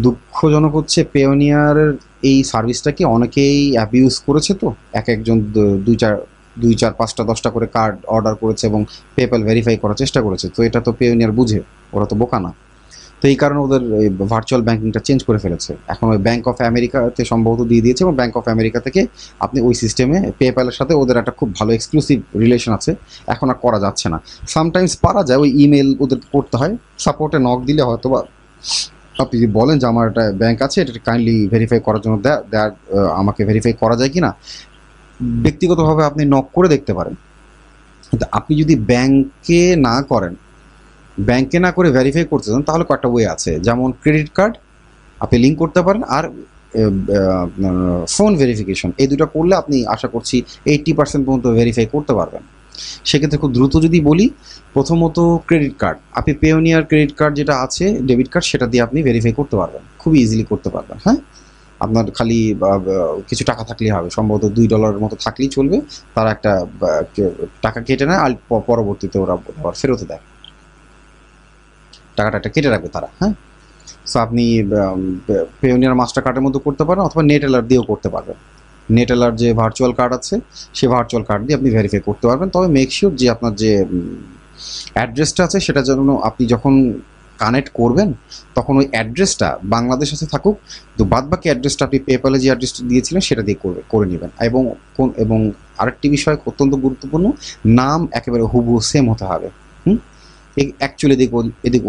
দুঃখজনক হচ্ছে পেওনিয়ারের এই সার্ভিসটাকে অনেকেই অ্যাবিউজ করেছে, তো একজন 2-4-5টা 10টা করে কার্ড অর্ডার করেছে এবং পেপ্যাল ভেরিফাই করার চেষ্টা করেছে। তো এটা তো পেওনিয়ার বুঝে, ওরা তো বোকা না। তো এই কারণে ওদের ভার্চুয়াল ব্যাঙ্কিংটা চেঞ্জ করে ফেলেছে, এখন ওই ব্যাঙ্ক অফ আমেরিকাতে সম্ভবত দিয়ে দিয়েছে, এবং ব্যাঙ্ক অফ আমেরিকা থেকে আপনি ওই সিস্টেমে পেপ্যালের সাথে ওদের একটা খুব ভালো এক্সক্লুসিভ রিলেশন আছে, এখন আর করা যাচ্ছে না। সামটাইমস পারা যায়, ওই ইমেল ওদের করতে হয়, সাপোর্টে নক দিলে হয়তো বা আপনি যদি বলেন যে আমার একটা ব্যাঙ্ক আছে, এটা কাইন্ডলি ভেরিফাই করার জন্য আমাকে ভেরিফাই করা যায় কি না, ব্যক্তিগতভাবে আপনি নক করে দেখতে পারেন। কিন্তু আপনি যদি ব্যাংকে না করে ভেরিফাই করতে চান, তাহলে কয়েকটা ওয়ে আছে, যেমন ক্রেডিট কার্ড আপনি লিঙ্ক করতে পারেন, আর ফোন ভেরিফিকেশন, এই দুটো করলে আপনি আশা করছি 80% পর্যন্ত ভেরিফাই করতে পারবেন। সেক্ষেত্রে খুব দ্রুত যদি বলি, প্রথমত ক্রেডিট কার্ড, আপনি পেওনিয়ার ক্রেডিট কার্ড যেটা আছে, ডেবিট কার্ড, সেটা দিয়ে আপনি ভেরিফাই করতে পারবেন, খুবই ইজিলি করতে পারবেন, হ্যাঁ। আপনার খালি কিছু টাকা থাকলেই হবে, সম্ভবত $2 মতো থাকলেই চলবে, তারা একটা টাকা কেটে নেয়, আর পরবর্তীতে ওরা ফেরত দেয়, টাকাটা একটা কেটে রাখবে তারা, হ্যাঁ। সো আপনি পেওনিয়ার মাস্টার কার্ডের মধ্যে করতে পারেন, অথবা নেট এলার দিয়েও করতে পারবেন। নেট এলার যে ভার্চুয়াল কার্ড আছে, সেই ভার্চুয়াল কার্ড দিয়ে আপনি ভেরিফাই করতে পারবেন। তবে মেক শিওর যে আপনার যে অ্যাড্রেসটা আছে, সেটার জন্য আপনি যখন কানেক্ট করবেন, তখন ওই অ্যাড্রেসটা বাংলাদেশ সাথে থাকুক, তো বাদবাকি অ্যাড্রেসটা আপনি পেপ্যালে যে অ্যাড্রেসটা দিয়েছিলেন সেটা দিয়ে করে নেবেন। এবং আরেকটি বিষয় অত্যন্ত গুরুত্বপূর্ণ, নাম একেবারে হুবহু সেম হতে হবে। অ্যাকচুয়ালি এদিক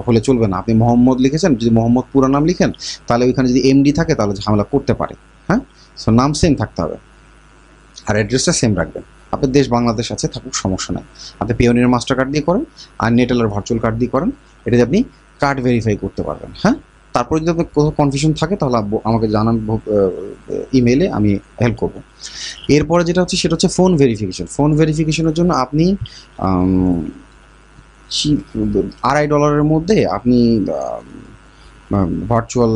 হলে চলবে না। আপনি মোহাম্মদ লিখেছেন, যদি মোহাম্মদ পুরো নাম লিখেন, তাহলে ওইখানে যদি এমডি থাকে, তাহলে ঝামেলা করতে পারে, হ্যাঁ। সো নাম সেম থাকতে হবে, আর অ্যাড্রেসটা সেম রাখবেন, আপনার দেশ বাংলাদেশ আছে, থাকুক, সমস্যা নাই। আপনি পেওনিয়ার মাস্টার কার্ড দিয়ে করেন আর নেটেলের ভার্চুয়াল কার্ড দিয়ে করেন, এটাতে আপনি কার্ড ভেরিফাই করতে পারবেন। হ্যাঁ, তারপরে যদি আপনার কোথাও কনফিউশন থাকে তাহলে আমাকে জানান ইমেইলে, আমি হেল্প করব। এরপরে যেটা হচ্ছে সেটা হচ্ছে ফোন ভেরিফিকেশন। ফোন ভেরিফিকেশনের জন্য আপনি $2.5 মধ্যে আপনি ভার্চুয়াল,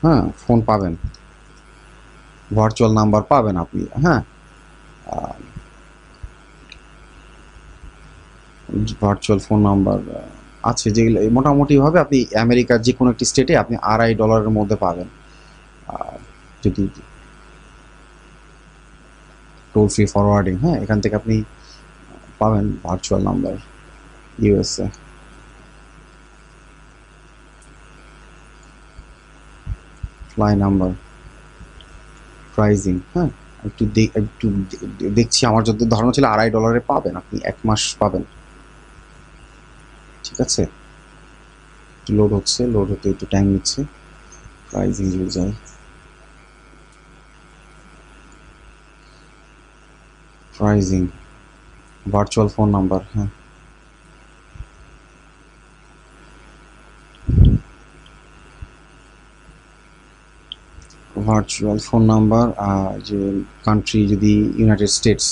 হ্যাঁ, ফোন পাবেন, ভার্চুয়াল নাম্বার পাবেন আপনি। হ্যাঁ, ভার্চুয়াল ফোন নাম্বার আছে যেগুলো মোটামুটিভাবে আপনি আমেরিকার যে কোনো একটি স্টেটে আপনি $2.5 মধ্যে পাবেন। যদি টোল ফ্রি ফরওয়ার্ডিং, হ্যাঁ, এখান থেকে আপনি পাবেন virtual number USA. Fly number, pricing, হ্যাঁ, একটু দেখছি, আমার যত ধারণা ছিল $2.5 পাবেন, আপনি 1 মাস পাবেন। ঠিক আছে, লোড হচ্ছে, লোড হতে একটু টাইম নিচ্ছে। প্রাইজিং যদি যায়, প্রাইজিং, ভার্চুয়াল ফোন নাম্বার, হ্যাঁ, ভার্চুয়াল ফোন নাম্বার, যে কান্ট্রি যদি ইউনাইটেড স্টেটস,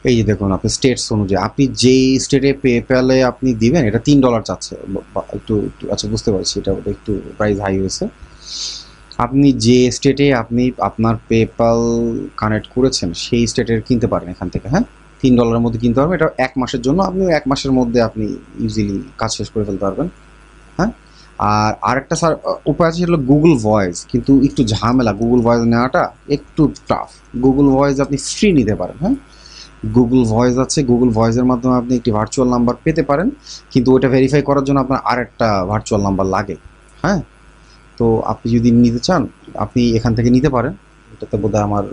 এই যে দেখুন আপনি স্টেটস অনুযায়ী আপনি যেই স্টেটে পেপ্যালে আপনি দিবেন, এটা $3 চাচ্ছে, একটু একটু আচ্ছা বুঝতে পারছি, এটা একটু প্রাইস হাই হয়েছে। আপনি যে স্টেটে আপনি আপনার পেপ্যাল কানেক্ট করেছেন সেই স্টেটের কিনতে পারেন এখান থেকে। হ্যাঁ, $3 মধ্যে কিনতে পারবেন, এটা 1 মাসের জন্য। আপনি 1 মাসের মধ্যে আপনি ইজিলি কাজ শেষ করে ফেলতে পারবেন। হ্যাঁ, আর আরেকটা স্যার উপায় আছে, সেটা হলো গুগল ভয়েস, কিন্তু একটু ঝামেলা গুগল ভয়েস নেওয়াটা, একটু টাফ। গুগল ভয়েস আপনি ফ্রি নিতে পারেন। হ্যাঁ, গুগল ভয়েস আছে, গুগল ভয়েসের মাধ্যমে আপনি একটি ভার্চুয়াল নাম্বার পেতে পারেন, কিন্তু ওটা ভেরিফাই করার জন্য আপনার আরেকটা ভার্চুয়াল নাম্বার লাগে। হ্যাঁ, তো আপনি যদি নিতে চান আপনি এখান থেকে নিতে পারেন। এটাতে বোধহয় আমার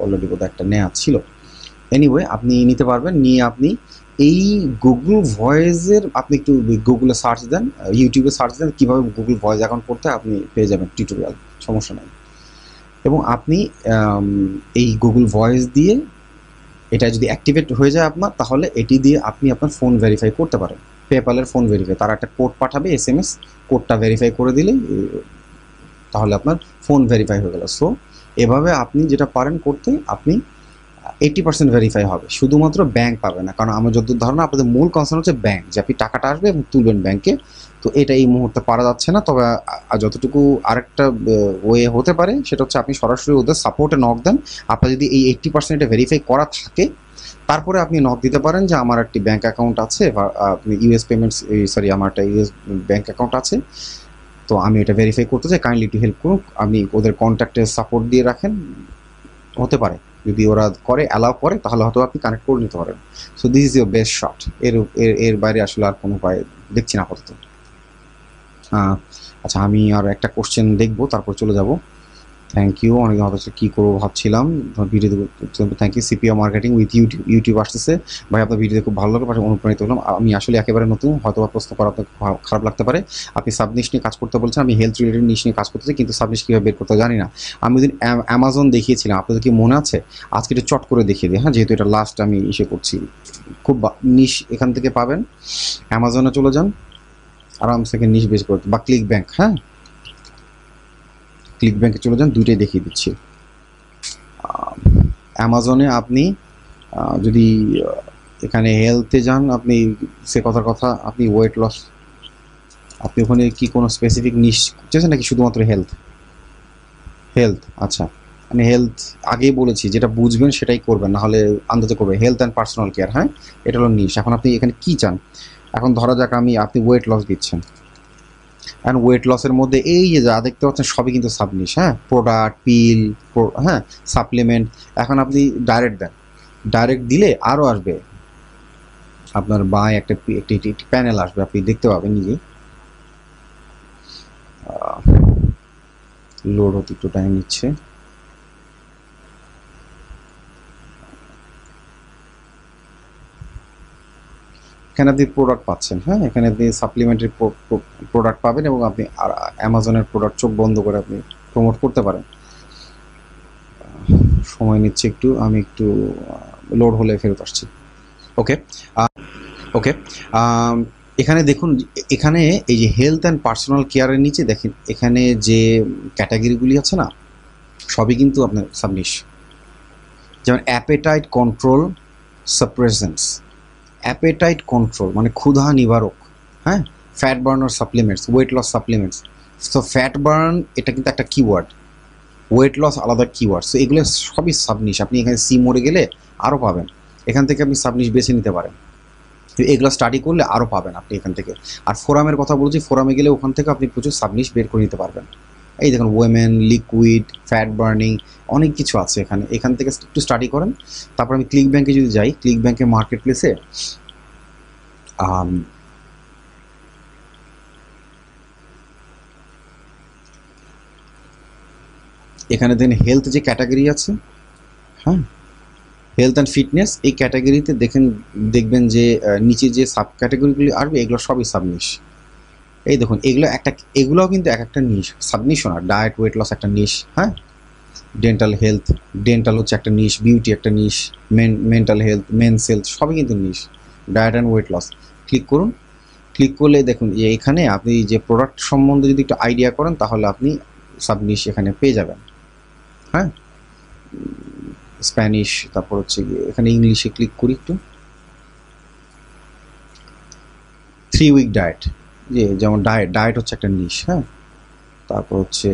অলরেডি বোধহয় একটা নেওয়া ছিল। এনিওয়ে, আপনি নিতে পারবেন, নিয়ে আপনি এই গুগল ভয়েসের আপনি একটু গুগলে সার্চ দেন, ইউটিউবে সার্চ দেন কীভাবে গুগল ভয়েস অ্যাকাউন্ট করতে হয়, আপনি পেয়ে যাবেন টিউটোরিয়াল, সমস্যা নেই। এবং আপনি এই গুগল ভয়েস দিয়ে এটা যদি অ্যাক্টিভেট হয়ে যায় আপনার, তাহলে এটি দিয়ে আপনি আপনার ফোন ভেরিফাই করতে পারেন। পেপ্যালের ফোন ভেরিফাই, তারা একটা কোড পাঠাবে, SMS, কোডটা ভেরিফাই করে দিলেই তাহলে আপনার ফোন ভেরিফাই হয়ে গেল। সো এভাবে আপনি যেটা পারেন করতে, আপনি 80% ভেরিফাই হবে, শুধুমাত্র ব্যাংক পাবে না। কারণ আমার যতদূর ধারণা আপনাদের মূল কনসার্ন হচ্ছে ব্যাংক, যে আপনি টাকাটা আসবে এবং তুলবেন ব্যাংকে। তো এটা এই মুহূর্তে পারা যাচ্ছে না, তবে যতটুকু আরেকটা ওয়ে হতে পারে সেটা হচ্ছে আপনি সরাসরি ওদের সাপোর্টে নক দেন। আপনার যদি এই 80% এটা ভেরিফাই করা থাকে, তারপরে আপনি নক দিতে পারেন যে আমার একটি ব্যাংক অ্যাকাউন্ট আছে, বা আপনি ইউএস পেমেন্টস, সরি, আমার একটা ইউএস ব্যাংক অ্যাকাউন্ট আছে, তো আমি এটা ভেরিফাই করতে চাই, কাইন্ডলি একটু হেল্প করুন। আপনি ওদের কন্ট্যাক্টে সাপোর্ট দিয়ে রাখেন, হতে পারে যদি ওরা করে, অ্যালাউ করে, তাহলে হয়তো আপনি কানেক্ট করে নিতে পারেন। So this is your best shot. এর বাইরে আসলে আর কোনো উপায় দেখছি না আপাতত। আচ্ছা, আমি আর একটা কোশ্চেন দেখবো, তারপর চলে যাব। থ্যাংক ইউ, অনেক হয়তো কী করবো ভাবছিলাম, video thank you. CPA marketing with YouTube আসতেছে ভাই, আপনার ভিডিও খুব ভালো লাগে, পাশে অনুপ্রাণিত হলাম। আমি আসলে একেবারে নতুন, হয়তো বা প্রশ্ন করা আপনার খারাপ লাগতে পারে। আপনি সাবনিশ নিয়ে কাজ করতে বলছেন, আমি হেলথ রিলেটেড নিশ নিয়ে কাজ করতেছি, কিন্তু সাবনিশ কীভাবে বের করতে জানি না। আমি যদি অ্যামাজন দেখিয়েছিলাম, আপনাদের কি মনে আছে? আজকে এটা চট করে দেখিয়ে দিই, হ্যাঁ, যেহেতু এটা লাস্ট আমি ইসে করছি। খুব নিশ এখান থেকে পাবেন, অ্যামাজনে চলে যান, আরাম থেকে নিশ বেশ করতে, বা ক্লিক ব্যাংক, হ্যাঁ, ক্লিক ব্যাংকে চলে যান, দুইটাই দেখিয়ে দিচ্ছি। অ্যামাজনে আপনি যদি এখানে হেলথে যান, আপনি সে কথার কথা, আপনি ওয়েট লস, আপনি ওখানে কি কোনো স্পেসিফিক নিশ চেয়েছেন নাকি শুধুমাত্র হেলথ? হেলথ, আচ্ছা, আমি হেলথ আগেই বলেছি, যেটা বুঝবেন সেটাই করবেন, নাহলে আন্দাজে করবেন। হেলথ অ্যান্ড পার্সোনাল কেয়ার, হ্যাঁ, এটা হলো নিশ। এখন আপনি এখানে কী চান? এখন ধরা যাক আপনি ওয়েট লস দিচ্ছেন, অ্যান্ড ওয়েট লসের মধ্যে এই যে যা দেখতে পাচ্ছেন সবই কিন্তু সাবনিশ, হ্যাঁ, প্রোডাক্ট, পিল, হ্যাঁ, সাপ্লিমেন্ট। এখন আপনি ডাইরেক্ট দেন, ডাইরেক্ট দিলে আরও আসবে আপনার বাঁয় একটি প্যানেল আসবে, আপনি দেখতে পাবেন নিজেই। লোড হতে একটু টাইম নিচ্ছে। এখানে আপনি প্রোডাক্ট পাচ্ছেন, হ্যাঁ, এখানে আপনি সাপ্লিমেন্টারি প্রোডাক্ট পাবেন, এবং আপনি অ্যামাজনের প্রোডাক্ট চোখ বন্ধ করে আপনি প্রমোট করতে পারেন। সময় নিচ্ছে একটু, আমি একটু লোড হলে ফেরত আসছি। ওকে ওকে এখানে দেখুন, এখানে এই যে হেলথ অ্যান্ড পার্সোনাল কেয়ারের নিচে দেখেন, এখানে যে ক্যাটাগরিগুলি আছে না, সবই কিন্তু আপনার সাবনিশ। যেমন appetite control suppressants, appetite control মানে ক্ষুধা নিবারক, হ্যাঁ, fat burner supplements, weight loss supplements. So fat burn এটা কিন্তু একটা কিওয়ার্ড, ওয়েট লস আলাদা কিওয়ার্ড। সো এগুলো সবই সাবনিশ। আপনি এখানে সি মোড়ে গেলে আরও পাবেন, এখান থেকে আপনি সাবনিশ বেছে নিতে পারেন। তো এগুলো স্টাডি করলে আরও পাবেন আপনি এখান থেকে। আর ফোরামের কথা বলছি, ফোরামে গেলে ওখান থেকে আপনি প্রচুর সাবনিশ বের করে নিতে পারবেন। এই দেখুন ওয়েমেন, লিকুইড, ফ্যাট বার্নিং, অনেক কিছু আছে এখানে। এখান থেকে একটু স্টাডি করেন। তারপর আমি ক্লিক ব্যাঙ্কে যদি যাই, ক্লিক ব্যাঙ্কে মার্কেট প্লেসে এখানে দেখেন হেলথ যে ক্যাটাগরি আছে, হ্যাঁ, হেলথ অ্যান্ড ফিটনেস, এই ক্যাটাগরিতে দেখবেন যে নিচে যে সাব ক্যাটাগরিগুলি আসবে এগুলো সবই সাবনিশ। এই দেখুন এগুলোও কিন্তু এক একটা নিশ, সাবনিশও না। ডায়েট, ওয়েট লস একটা নিশ, হ্যাঁ, ডেন্টাল হেলথ, ডেন্টাল হচ্ছে একটা নিশ, বিউটি একটা niche, mental health, men's health, সবই কিন্তু niche. Diet and weight loss click করুন। ক্লিক করলে দেখুন যে এখানে আপনি যে প্রোডাক্ট সম্বন্ধে যদি একটু আইডিয়া করেন তাহলে আপনি সাবনিশ এখানে পেয়ে যাবেন, হ্যাঁ। স্প্যানিশ, তারপর হচ্ছে গিয়ে এখানে ইংলিশে ক্লিক করি একটু। 3 উইক ডায়েট, যে যেমন ডায়েট হচ্ছে একটা নিশ, হ্যাঁ। তারপর হচ্ছে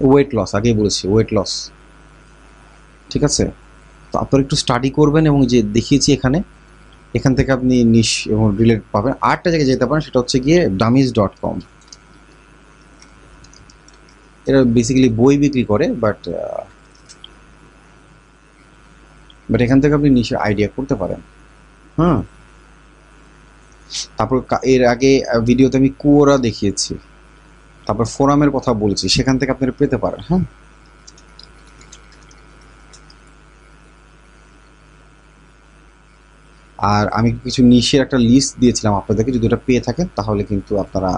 ওয়েট লস, আগেই বলেছি ওয়েট লস, ঠিক আছে। তো আপনারা একটু স্টাডি করবেন এবং যে দেখিয়েছি এখান থেকে আপনি নিশ এবং রিলেট পাবেন। আরেকটা জায়গায় যেতে পারেন, সেটা হচ্ছে গিয়ে dummies.com। এরা বেসিক্যালি বই বিক্রি করে, বাট এখান থেকে আপনি নিশের আইডিয়া করতে পারেন, হ্যাঁ। তারপর এর আগে ভিডিওতে আমি কুয়োরা দেখিয়েছি, তারপর ফোরামের কথা বলছি, সেখান থেকে আপনারা পেতে পারেন, হ্যাঁ। আর আমি কিছু নিশের একটা লিস্ট দিয়েছিলাম আপনাদেরকে, যদি ওটা পেয়ে থাকেন তাহলে কিন্তু আপনারা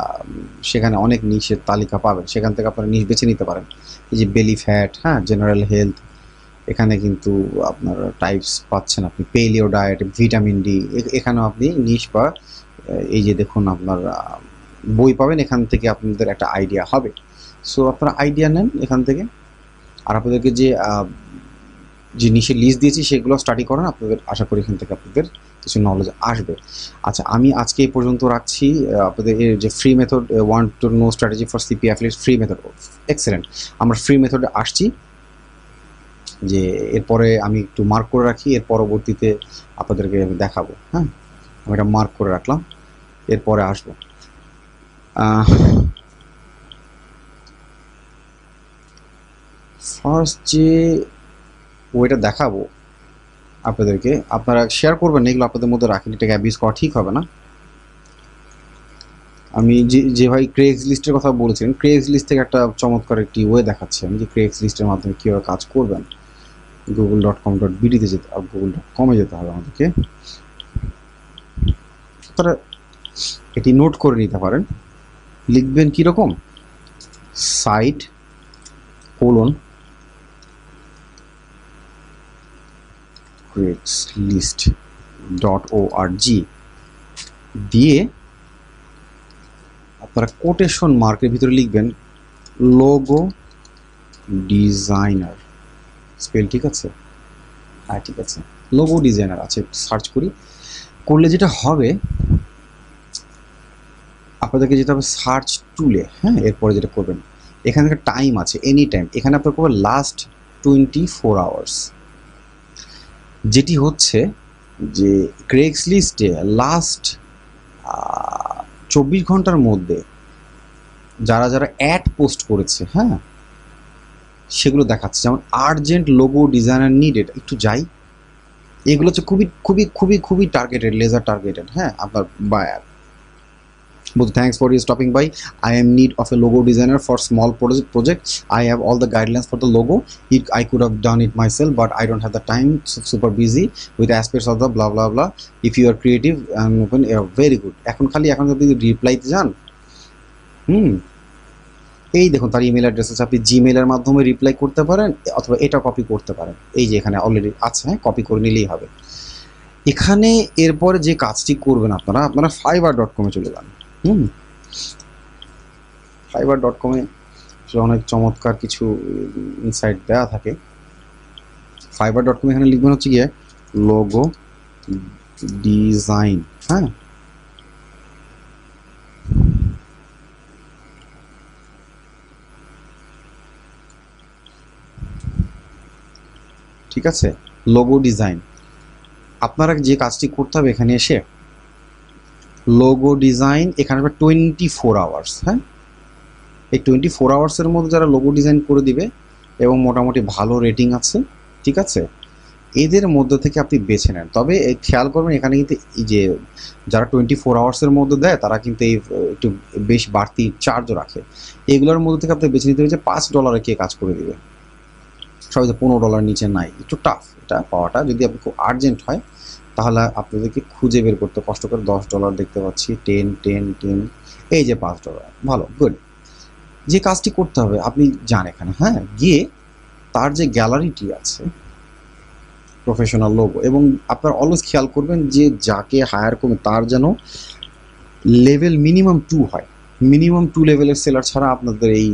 সেখানে অনেক নিশের তালিকা পাবেন, সেখান থেকে আপনারা নিশ বেছে নিতে পারেন। এই যে বেলি ফ্যাট, হ্যাঁ, জেনারেল হেলথ, এখানে কিন্তু আপনার টাইপস পাচ্ছেন আপনি, পেলিও ডায়েট, ভিটামিন ডি, এখানেও আপনি নিশ বা এই যে দেখুন আপনার বই পাবেন, এখান থেকে আপনাদের একটা আইডিয়া হবে। সো আপনারা আইডিয়া নেন এখান থেকে। আর আপনাদেরকে যে নিশের লিস্ট দিয়েছি সেগুলো স্টাডি করেন, আপনাদের আশা করি এখান থেকে আপনাদের কিছু নলেজ আসবে। আচ্ছা, আমি আজকে এই পর্যন্ত রাখছি। আপনাদের এর যে free method, want to know strategy for CP affiliate, free method excellent. আমরা ফ্রি মেথডে আসছি, যে এরপরে আমি একটু মার্ক করে রাখি, এর পরবর্তীতে আপনাদেরকে আমি দেখাবো, হ্যাঁ। আমি এটা মার্ক করে রাখলাম, এরপরে আসবো। ফার্স্ট যে ওইটা দেখাবো আপনাদেরকে, আপনারা শেয়ার করবেন না, এগুলো আপনাদের মধ্যে রাখেন, এটাকে অ্যাবিউজ করা ঠিক হবে না। আমি যে ভাই ক্রেগস লিস্টের কথা বলেছিলেন, ক্রেগস লিস্ট থেকে একটা চমৎকার একটি ওয়ে দেখাচ্ছি আমি, যে ক্রেগস লিস্টের মাধ্যমে কীভাবে কাজ করবেন। google.com.bd-তে যেতে, google.com-এ যেতে হবে আমাদেরকে। তারা এটি নোট করে নিতে পারেন। লিখবেন কীরকম, সাইট craigslist.org দিয়ে আপনারা কোটেশন মার্কের ভিতরে লিখবেন লোগো ডিজাইনার, স্পেল ঠিক আছে, হ্যাঁ ঠিক আছে, লোগো ডিজাইনার আছে। সার্চ করলে যেটা হবে, আপনাদেরকে যেতে হবে সার্চ টুলে, হ্যাঁ। এরপরে যেটা করবেন, এখানে একটা টাইম আছে, এনি টাইম, এখানে আপনার করবেন লাস্ট 24 আওয়ার্স, যেটি হচ্ছে যে ক্রেগস লিস্টে লাস্ট 24 ঘন্টার মধ্যে যারা অ্যাড পোস্ট করেছে, হ্যাঁ, সেগুলো দেখাচ্ছে। যেমন আর্জেন্ট লোগো ডিজাইনার নিডেড, একটু যাই, এগুলো হচ্ছে খুবই খুবই খুবই খুবই টার্গেটেড, লেজার টার্গেটেড, হ্যাঁ, আপনার buyer. But thanks for your stopping by. I am in need of a logo designer for small project. I have all the guidelines for the logo. I could have done it myself, but I don't have the time. Super busy with aspects of the blah blah blah. If you are creative and open, very good. এখন যদি রিপ্লাইতে যান, এই দেখুন তার email address আছে, আপনি জিমেলের মাধ্যমে reply করতে পারেন অথবা এটা কপি করতে পারেন, এই যে এখানে অলরেডি আছে, হ্যাঁ কপি করে নিলেই হবে। এখানে এরপরে যে কাজটি করবেন আপনারা fiverr.com-এ চলে যান। fiverr.com-এ অনেক চমৎকার কিছু ইনসাইট দেওয়া থাকে। fiverr.com এখানে লিখবেন হচ্ছে গিয়ে লোগো ডিজাইন, হ্যাঁ ঠিক আছে, লোগো ডিজাইন। আপনারা যে কাজটি করতে হবে এখানে এসে লোগো ডিজাইন, এখানে 24 আওয়ার্স, হ্যাঁ এই 24 আওয়ার্সের মধ্যে যারা লোগো ডিজাইন করে দিবে এবং মোটামুটি ভালো রেটিং আছে, ঠিক আছে, এদের মধ্যে থেকে আপনি বেছে নেন। তবে খেয়াল করবেন এখানে কিন্তু এই যে যারা 24 আওয়ার্সের মধ্যে দেয় তারা কিন্তু এই একটু বেশ বাড়তি চার্জও রাখে। এগুলোর মধ্যে থেকে আপনি বেছে নিতে হবে যে $5 কে কাজ করে দিবে, সবাই তো $15 নিচে নাই, একটু টাফ এটা পাওয়াটা। যদি আপনি খুব আর্জেন্ট হয় তাহলে আপনাদেরকে খুঁজে বের করতে কষ্ট করে। $10 দেখতে পাচ্ছি, 10 10 10, এই যে $5, ভালো, গুড। যে কাজটি করতে হবে আপনি যান এখানে, হ্যাঁ গিয়ে তার যে গ্যালারিটি আছে প্রফেশনাল লোগো, এবং আপনারা অলওয়েজ খেয়াল করবেন যে যাকে হায়ার করবেন তার যেন লেভেল মিনিমাম 2 হয়। মিনিমাম 2 লেভেলের সেলার ছাড়া আপনাদের এই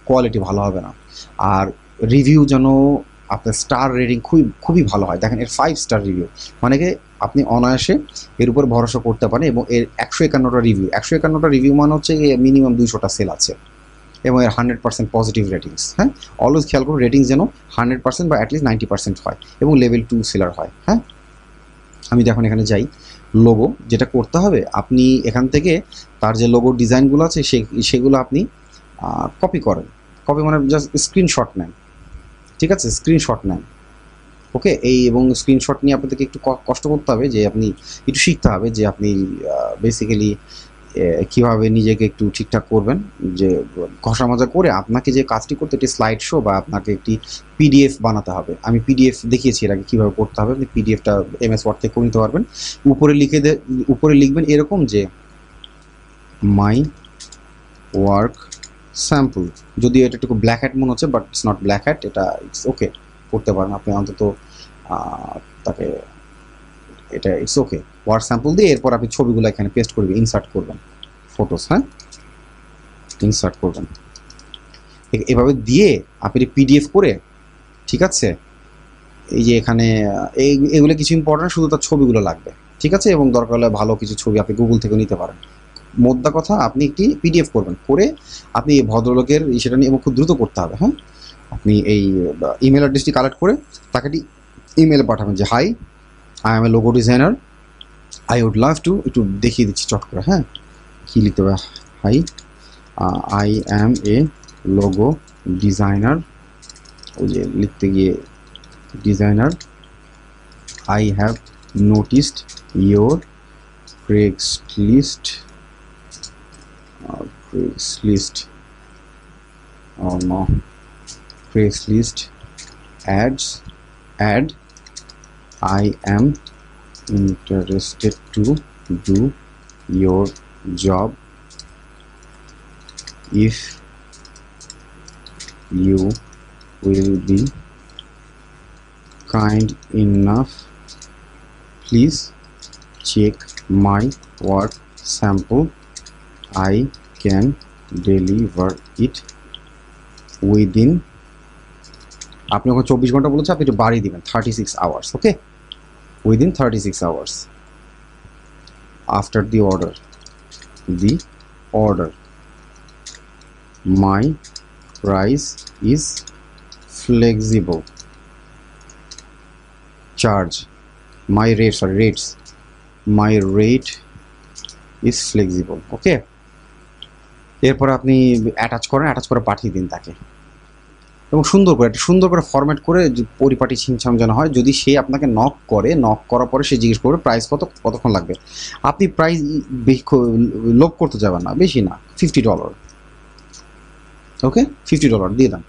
কোয়ালিটি ভালো হবে না। আর রিভিউ যেন আপনার স্টার রেটিং খুবই ভালো হয়। দেখেন এর 5 স্টার রিভিউ, মানে কি আপনি অনায়াসে এর উপর ভরসা করতে পারেন। এবং এর 151টা রিভিউ, 151টা রিভিউ মানে হচ্ছে মিনিমাম 200টা সেল আছে, এবং এর 100% পজিটিভ রেটিংস। হ্যাঁ অলওয়েজ খেয়াল করুন রেটিংস যেন 100% বা অ্যাটলিস্ট 90% হয় এবং লেভেল 2 সেলার হয়। হ্যাঁ আমি দেখুন এখানে যাই, লোগো যেটা করতে হবে আপনি এখান থেকে তার যে লোগো ডিজাইনগুলো আছে সেগুলো আপনি কপি করেন। কপি মানে জাস্ট স্ক্রিনশট নেন, ঠিক আছে, স্ক্রিনশট নেন, ওকে। এই এবং স্ক্রিনশট নিয়ে আপনাদেরকে একটু কষ্ট করতে হবে, যে আপনি একটু শিখতে হবে যে আপনি বেসিক্যালি কীভাবে নিজেকে একটু ঠিকঠাক করবেন, যে ঘষা মাজা করে আপনাকে যে কাজটি করতে একটি স্লাইড শো বা আপনাকে একটি পিডিএফ বানাতে হবে। আমি পিডিএফ দেখিয়েছি এর আগে কীভাবে করতে হবে, আপনি পিডিএফটা MS ওয়ার্ড থেকে করে নিতে পারবেন। উপরে লিখবেন এরকম যে মাই ওয়ার্ক স্যাম্পল, যদিও এটা একটু ব্ল্যাক হ্যাট মনে হচ্ছে, but it's not black hat, এটা ইটস ওকে, করতে পারেন আপনি অন্তত তাকে, এটা ইটস ওকে। ওয়ার্ক স্যাম্পল দিয়ে এরপর আপনি ছবিগুলো এখানে পেস্ট করবেন, ইনসার্ট করবেন ফটোস, হ্যাঁ ইনসার্ট করবেন এভাবে দিয়ে আপনি পিডিএফ করে, ঠিক আছে। এই যে এখানে এগুলো কিছু ইম্পর্টেন্ট, শুধু তার ছবিগুলো লাগবে, ঠিক আছে, এবং দরকার হলে ভালো কিছু ছবি আপনি গুগল থেকে নিতে পারেন। মোদ্দা কথা আপনি একটি পিডিএফ করবেন, করে আপনি এই ভদ্রলোকের সেটা নিয়ে এবং খুব দ্রুত করতে হবে। হ্যাঁ আপনি এই ইমেল অ্যাড্রেসটি কালেক্ট করে তাকে ইমেলে পাঠাবেন যে hi, I am a logo designer, I would love to, একটু দেখিয়ে দিচ্ছি চট করে, হ্যাঁ কী লিখতে হবে, hi I am a logo designer, ওই যে লিখতে গিয়ে designer, I have noticed your Craigslist oh no, Craigslist ad, I am interested to do your job if you will be kind enough, please check my work sample, I can deliver it within, আপনি ওখানে 24 ঘন্টা বলেছে, আপনি একটু বাড়িয়ে দিবেন 36 hours, okay, within 36 hours after the order, my price is flexible, charge my rates my rate is flexible, okay. এরপর আপনি অ্যাটাচ করে পাঠিয়ে দিন তাকে, এবং সুন্দর করে ফরম্যাট করে পরিপাটি ছিমছাম যেন হয়। যদি সে আপনাকে নক করার পরে সে জিজ্ঞেস করবে প্রাইস কতক্ষণ লাগবে, আপনি প্রাইস লোভ করতে যাবেন না, বেশি না, $50, ওকে, $50 দিয়ে দেন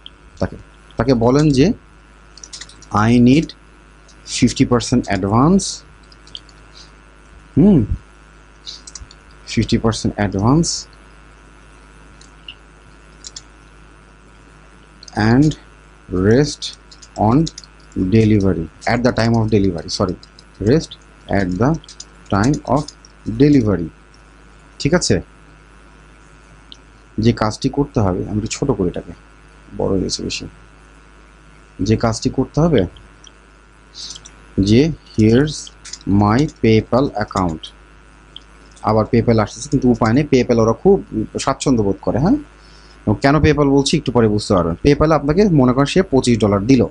তাকে বলেন যে I need 50% advance, 50% advance and rest on delivery at the time of delivery, sorry, rest at the time of delivery। ঠিক আছে, যে কাজটি করতে হবে, আমি একটু ছোট করে এটাকে, বড় হয়ে গেছে বেশি, যে কাজটি করতে হবে যে হিয়ার্স মাই পেপ্যাল অ্যাকাউন্ট, আবার পেপ্যাল আসতেছে কিন্তু উপায় নেই, পেপ্যাল ওরা খুব স্বাচ্ছন্দ্য বোধ করে। হ্যাঁ, কেন পেপ্যাল বলছি একটু পরে বুঝতে পারবেন। পেপ্যালে আপনাকে মনে করেন সে $25 দিল,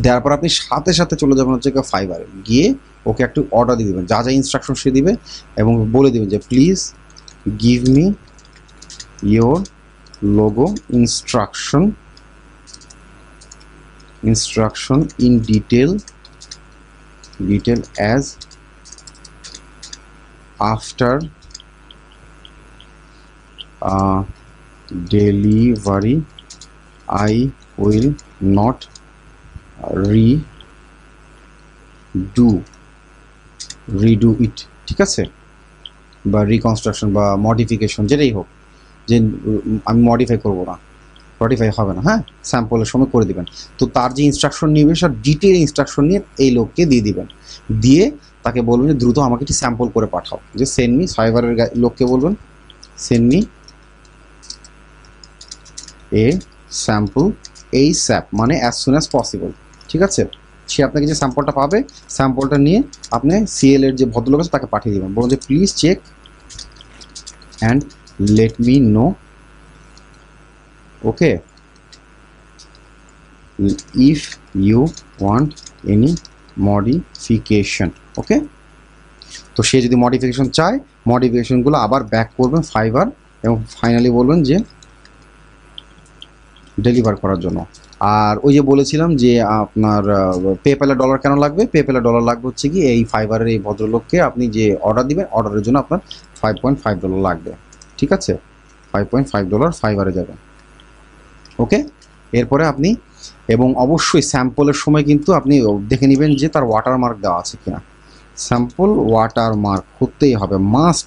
দেওয়ার পর আপনি সাথে সাথে চলে যাবেন হচ্ছে ফাইবারে, গিয়ে ওকে একটু অর্ডার দিয়ে দেবেন, যা যা ইনস্ট্রাকশন সে দিবে, এবং বলে দেবেন যে please give me your logo instruction in detail as after delivery I will not redo it। ঠিক আছে, বা রিকনস্ট্রাকশন বা মডিফিকেশন যেটাই হোক, যে আমি মডিফাই করবো না, মডিফাই হবে না, হ্যাঁ, স্যাম্পলের সময় করে দিবেন। তো তার যে ইনস্ট্রাকশন নিবে সব ডিটেল ইনস্ট্রাকশন নিয়ে এই লোককে দিয়ে দিবেন, দিয়ে তাকে বলবেন যে দ্রুত আমাকে একটি স্যাম্পল করে পাঠাও, যে সেন্ড মি, ফাইবারের লোককে বলবেন send me a sample ASAP, মানে অ্যাজ সুন অ্যাজ পসিবল। ঠিক আছে, সে আপনাকে যে স্যাম্পলটা পাবে, স্যাম্পলটা নিয়ে আপনি CL এর যে ভদ্রলোক আছে তাকে পাঠিয়ে দেবেন, বলুন যে please check and let me know, okay, if you want any modification, okay. তো সে যদি মডিফিকেশন চায়, মডিফিকেশনগুলো আবার ব্যাক করবেন ফাইবার, এবং ফাইনালি বলবেন যে ডেলিভার করার জন্য। আর ওই যে বলেছিলাম যে আপনার পেপ্যালে ডলার কেন লাগবে, পেপ্যালে ডলার লাগবে হচ্ছে কি এই ফাইবারের এই ভদ্রলোককে আপনি যে অর্ডার দিবেন, অর্ডারের জন্য আপনার $5.5 লাগবে। ঠিক আছে, $5.5 ফাইবারে যাবে, ওকে। এরপরে আপনি, এবং অবশ্যই স্যাম্পলের সময় কিন্তু আপনি দেখে নেবেন যে তার ওয়াটারমার্ক দেওয়া আছে কিনা, স্যাম্পল ওয়াটারমার্ক করতেই হবে, মাস্ট,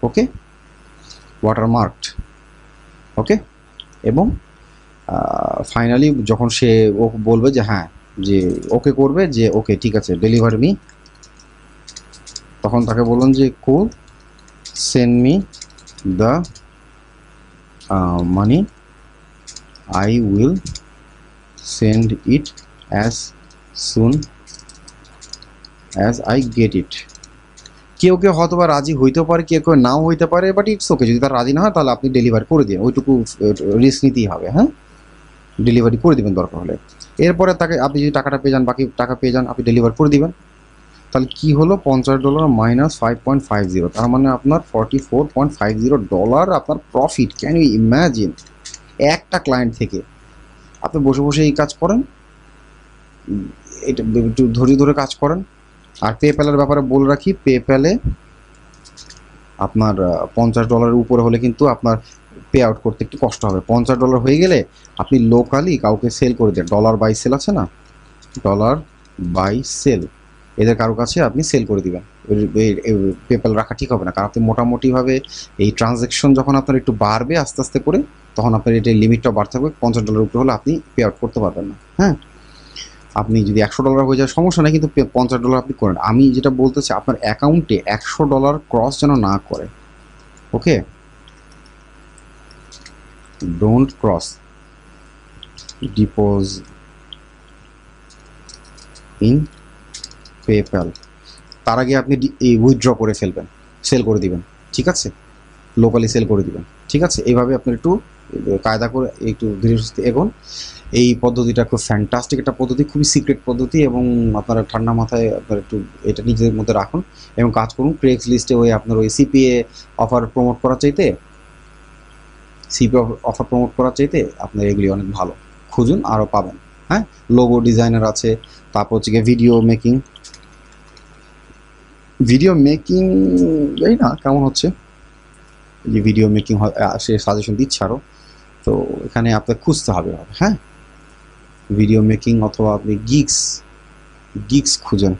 ওকে, ওয়াটারমার্কড, ওকে। এবং ফাইনালি যখন সে ও বলবে যে হ্যাঁ, যে ওকে করবে, যে ওকে ঠিক আছে ডেলিভার মি, তখন তাকে বলুন যে cool send me the money, I will send it as soon as I get it। কেউ কেউ হয়তো বা রাজি হইতে পারে, কেউ কেউ নাও হইতে পারে, বাট ইটস ওকে, যদি তার রাজি না হয় তাহলে আপনি ডেলিভারি করে দিন, ওইটুকু রিস্ক নিতেই হবে। হ্যাঁ, ডেলিভারি করে দিবেন দরকার হলে। এরপরে তাকে আপনি যদি টাকাটা পেয়ে যান, বাকি টাকা পেয়ে যান, আপনি ডেলিভার করে দিবেন। তাহলে কি হলো, $50 মাইনাস 5.50, তার মানে আপনার $44.50 আপনার প্রফিট। ক্যান ইউ ইম্যাজিন, একটা ক্লায়েন্ট থেকে আপনি বসে বসে এই কাজ করেন, এটা একটু ধরে ধরে কাজ করেন। আর পেপ্যালের ব্যাপারে বলে রাখি, পেপ্যালে আপনার $50 উপরে হলে কিন্তু আপনার পে আউট করতে একটু কষ্ট হবে। $50 হয়ে গেলে আপনি লোকালি কাউকে সেল করে দেন, ডলার বাই সেল আছে না, ডলার বাই সেল, এদের কারো কাছে আপনি সেল করে দিবেন। পেপ্যাল রাখা ঠিক হবে না, কারণ আপনি মোটামুটিভাবে এই ট্রানজ্যাকশন যখন আপনার একটু বাড়বে আস্তে আস্তে করে, তখন আপনার এটার লিমিটটা বাড়তে হবে। $50 উপরে হলে আপনি পে আউট করতে পারবেন না। হ্যাঁ, আপনি যদি $100 হয়ে যায় সমস্যা নেই, কিন্তু $50 আপনি করেন। আমি যেটা বলতেছি, আপনার অ্যাকাউন্টে $100 ক্রস যেন না করে, okay, don't cross deposit in PayPal. তার আগে আপনি এই উইথড্র করে ফেলবেন, সেল করে দিবেন। ঠিক আছে, লোকালি সেল করে দিবেন। ঠিক আছে, এইভাবে আপনার একটু কায়দা করে একটু ধীরে সুস্থে এগোন। এই পদ্ধতিটা খুব ফ্যান্টাস্টিক একটা পদ্ধতি, খুবই সিক্রেট পদ্ধতি, এবং আপনারা ঠান্ডা মাথায় আপনারা একটু এটা নিজেদের মধ্যে রাখুন এবং কাজ করুন। ক্রেক্স লিস্টে ওই আপনার ওই CPA অফার প্রমোট করার চাইতে, আপনার এগুলি অনেক ভালো, খুঁজুন, আরও পাবেন। হ্যাঁ, লোগো ডিজাইনার আছে, তারপর হচ্ছে গিয়ে ভিডিও মেকিং এই না কেমন হচ্ছে, যে ভিডিও মেকিং সে সাজেশন দিচ্ছে আরও। তো এখানে আপনাকে খুঁজতে হবে। হ্যাঁ, ভিডিও মেকিং, অথবা আপনি গিগস খুঁজেন,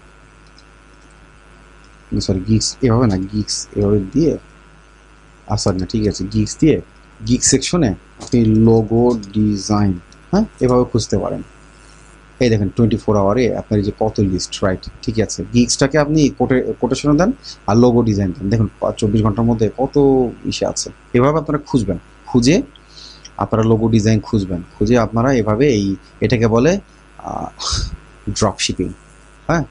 সরি গিগস এভাবে না, গিগস এভাবে দিয়ে সরি না, ঠিক আছে, গিগস দিয়ে গিগ সেকশনে আপনি লোগো ডিজাইন হ্যাঁ, এভাবে খুঁজতে পারেন। এই দেখেন 24 আওয়ারে আপনার এই যে কত লিস্ট, রাইট? ঠিক আছে, গিগসটাকে আপনি কোটেশনে দেন আর লোগো ডিজাইন দেন, দেখুন 24 ঘন্টার মধ্যে কত ইসে আছে। এভাবে আপনারা খুঁজবেন, খুঁজে আপনারা লোগো ডিজাইন খুঁজবেন, খুঁজে আপনারা এভাবে এটাকে বলে ড্রপ শিপিং। হ্যাঁ,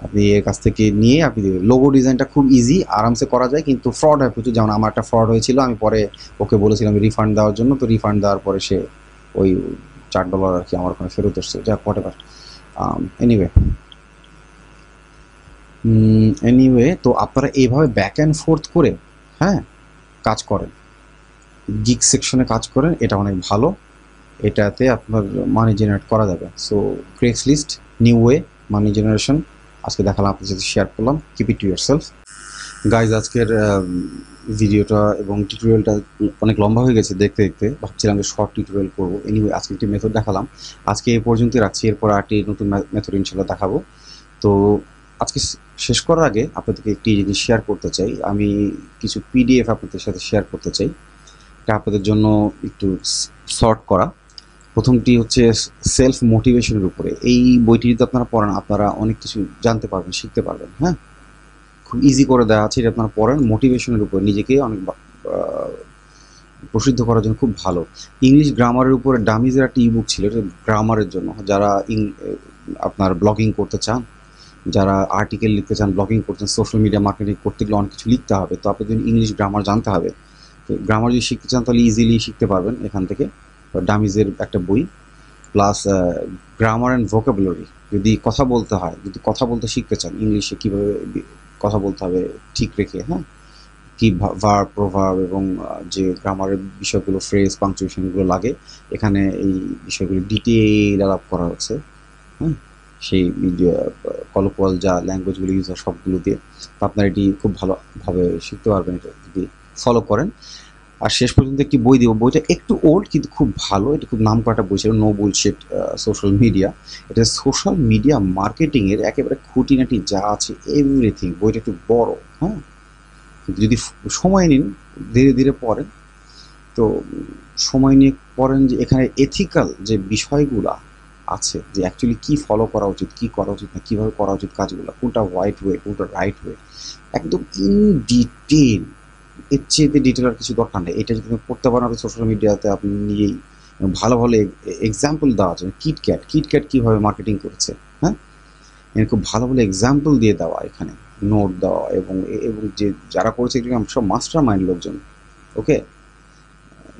আপনি এর কাছ থেকে নিয়ে আপনি লোগো ডিজাইনটা খুব ইজি, আরামসে করা যায়, কিন্তু ফ্রড হয় প্রচুর। যেমন আমার একটা ফ্রড হয়েছিল, আমি পরে ওকে বলেছিলাম রিফান্ড দেওয়ার জন্য, তো রিফান্ড দেওয়ার পরে সে ওই $4 আর কি আমার ওখানে ফেরত এসছে, যা হোয়াট এভার। এনিওয়ে এনিওয়ে তো আপনারা এইভাবে ব্যাক অ্যান্ড ফোর্থ করে, হ্যাঁ, কাজ করেন, গিগ সেকশনে কাজ করেন, এটা অনেক ভালো। এটাতে আপনার মানি জেনারেট করা যাবে। So Craigslist, new way money generation, আজকে দেখালাম, আপনার সাথে শেয়ার করলাম। Keep it to yourself guys. আজকের ভিডিওটা এবং টিউটোরিয়ালটা অনেক লম্বা হয়ে গেছে দেখতে দেখতে, ভাবছিলাম যে শর্ট টিউটোরিয়াল করবো। এনিওয়ে আজকে একটি মেথড দেখালাম, আজকে এই পর্যন্তই রাখছি, এরপর আরেকটি নতুন মেথড ইনশাল্লাহ দেখাবো। তো আজকে শেষ করার আগে আপনাদেরকে একটি জিনিস শেয়ার করতে চাই, আমি কিছু পিডিএফ আপনাদের সাথে শেয়ার করতে চাই, এটা আপনাদের জন্য একটু সর্ট করা। প্রথমটি হচ্ছে সেলফ মোটিভেশনের উপরে। এই বইটি যদি আপনারা পড়েন, আপনারা অনেক কিছু জানতে পারবেন, শিখতে পারবেন। হ্যাঁ, খুব ইজি করে দেওয়া আছে, এটা আপনারা পড়েন, মোটিভেশনের উপরে নিজেকে অনেক প্রসিদ্ধ করার জন্য খুব ভালো। ইংলিশ গ্রামারের উপরে ডামিজের একটা ইবুক ছিল, এটা গ্রামারের জন্য, যারা আপনার ব্লগিং করতে চান, যারা আর্টিকেল লিখতে চান, ব্লগিং করতেন, সোশ্যাল মিডিয়া মার্কেটিং করতে গেলে অনেক কিছু লিখতে হবে, তো আপনাদের ইংলিশ গ্রামার জানতে হবে। তো গ্রামার যদি শিখতে চান তাহলে ইজিলি শিখতে পারবেন এখান থেকে। ডামিজের একটা বই, প্লাস গ্রামার অ্যান্ড ভোকাবুলারি, যদি কথা বলতে হয়, যদি কথা বলতে শিখতে চান, ইংলিশে কীভাবে কথা বলতে হবে ঠিক রেখে, হ্যাঁ, কি ভার্ব, প্রভাব এবং যে গ্রামারের বিষয়গুলো, ফ্রেজ, পাংচুয়েশনগুলো লাগে, এখানে এই বিষয়গুলো ডিটেইল আলাপ করা হচ্ছে। হ্যাঁ, সেই কলোকুয়াল যা ল্যাঙ্গুয়েজগুলো ইউজ হয় সবগুলো দিয়ে, তো আপনারা এটি খুব ভালোভাবে শিখতে পারবেন এটা যদি ফলো করেন। আর শেষ পর্যন্ত একটি বই দিব, বইটা একটু ওল্ড কিন্তু খুব ভালো, এটা খুব নাম করা একটা বই ছিল, নো বুলশিট সোশ্যাল মিডিয়া। এটা সোশ্যাল মিডিয়া মার্কেটিংয়ের একেবারে খুঁটিনাটি যা আছে এভরিথিং। বইটা একটু বড়, হ্যাঁ, যদি সময় নিন, ধীরে ধীরে পড়েন, তো সময় নিয়ে পড়েন যে এখানে এথিক্যাল যে বিষয়গুলা আছে, যে অ্যাকচুয়ালি কী ফলো করা উচিত, কী করা উচিত না, কীভাবে করা উচিত কাজগুলো, কোনটা হোয়াইট ওয়ে, কোনটা রাইট ওয়ে, একদম ইন ডিটেল। এর চেয়ে ডিটেল আর কিছু দরকার নেই। এটা যদি আপনি পড়তে পারেন, আপনি সোশ্যাল মিডিয়াতে আপনি নিজেই ভালো ভালো এক্সাম্পল দেওয়া আছে। কিটক্যাট কীভাবে মার্কেটিং করেছে, হ্যাঁ, এর খুব ভালো ভালো এক্সাম্পল দিয়ে দেওয়া, এখানে নোট দেওয়া, এবং যে যারা করেছে এগুলো সব মাস্টার মাইন্ড লোকজন। ওকে,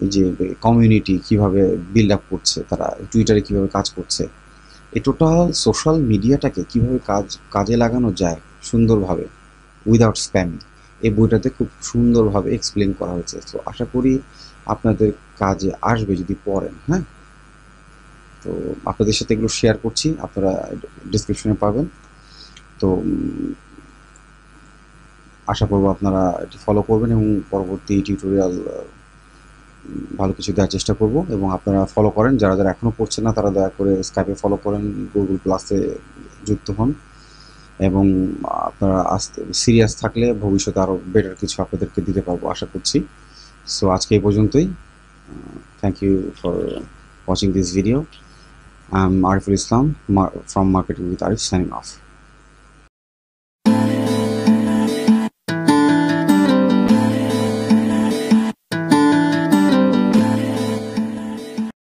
এই যে কমিউনিটি কীভাবে বিল্ড আপ করছে, তারা টুইটারে কীভাবে কাজ করছে, এই টোটাল সোশ্যাল মিডিয়াটাকে কীভাবে কাজে লাগানো যায় সুন্দরভাবে, উইদাউট স্প্যামিং, এই বইটাতে খুব সুন্দরভাবে এক্সপ্লেন করা হয়েছে। তো আশা করি আপনাদের কাজে আসবে যদি পড়েন। হ্যাঁ, তো আপনাদের সাথে এগুলো শেয়ার করছি, আপনারা ডিসক্রিপশনে পাবেন। তো আশা করবো আপনারা এটি ফলো করবেন এবং পরবর্তী টিউটোরিয়াল ভালো কিছু দেওয়ার চেষ্টা করব। এবং আপনারা ফলো করেন, যারা যারা এখনও পড়ছেন না তারা দয়া করে স্কাইপে ফলো করেন, গুগল প্লাসে যুক্ত হন, এবং আপনারা সিরিয়াস থাকলে ভবিষ্যতে আরও বেটার কিছু আপনাদেরকে দিতে পারবো আশা করছি। সো আজকে এই পর্যন্তই। Thank you for watching this video. I am Ariful Islam from Marketing with Arif, signing off.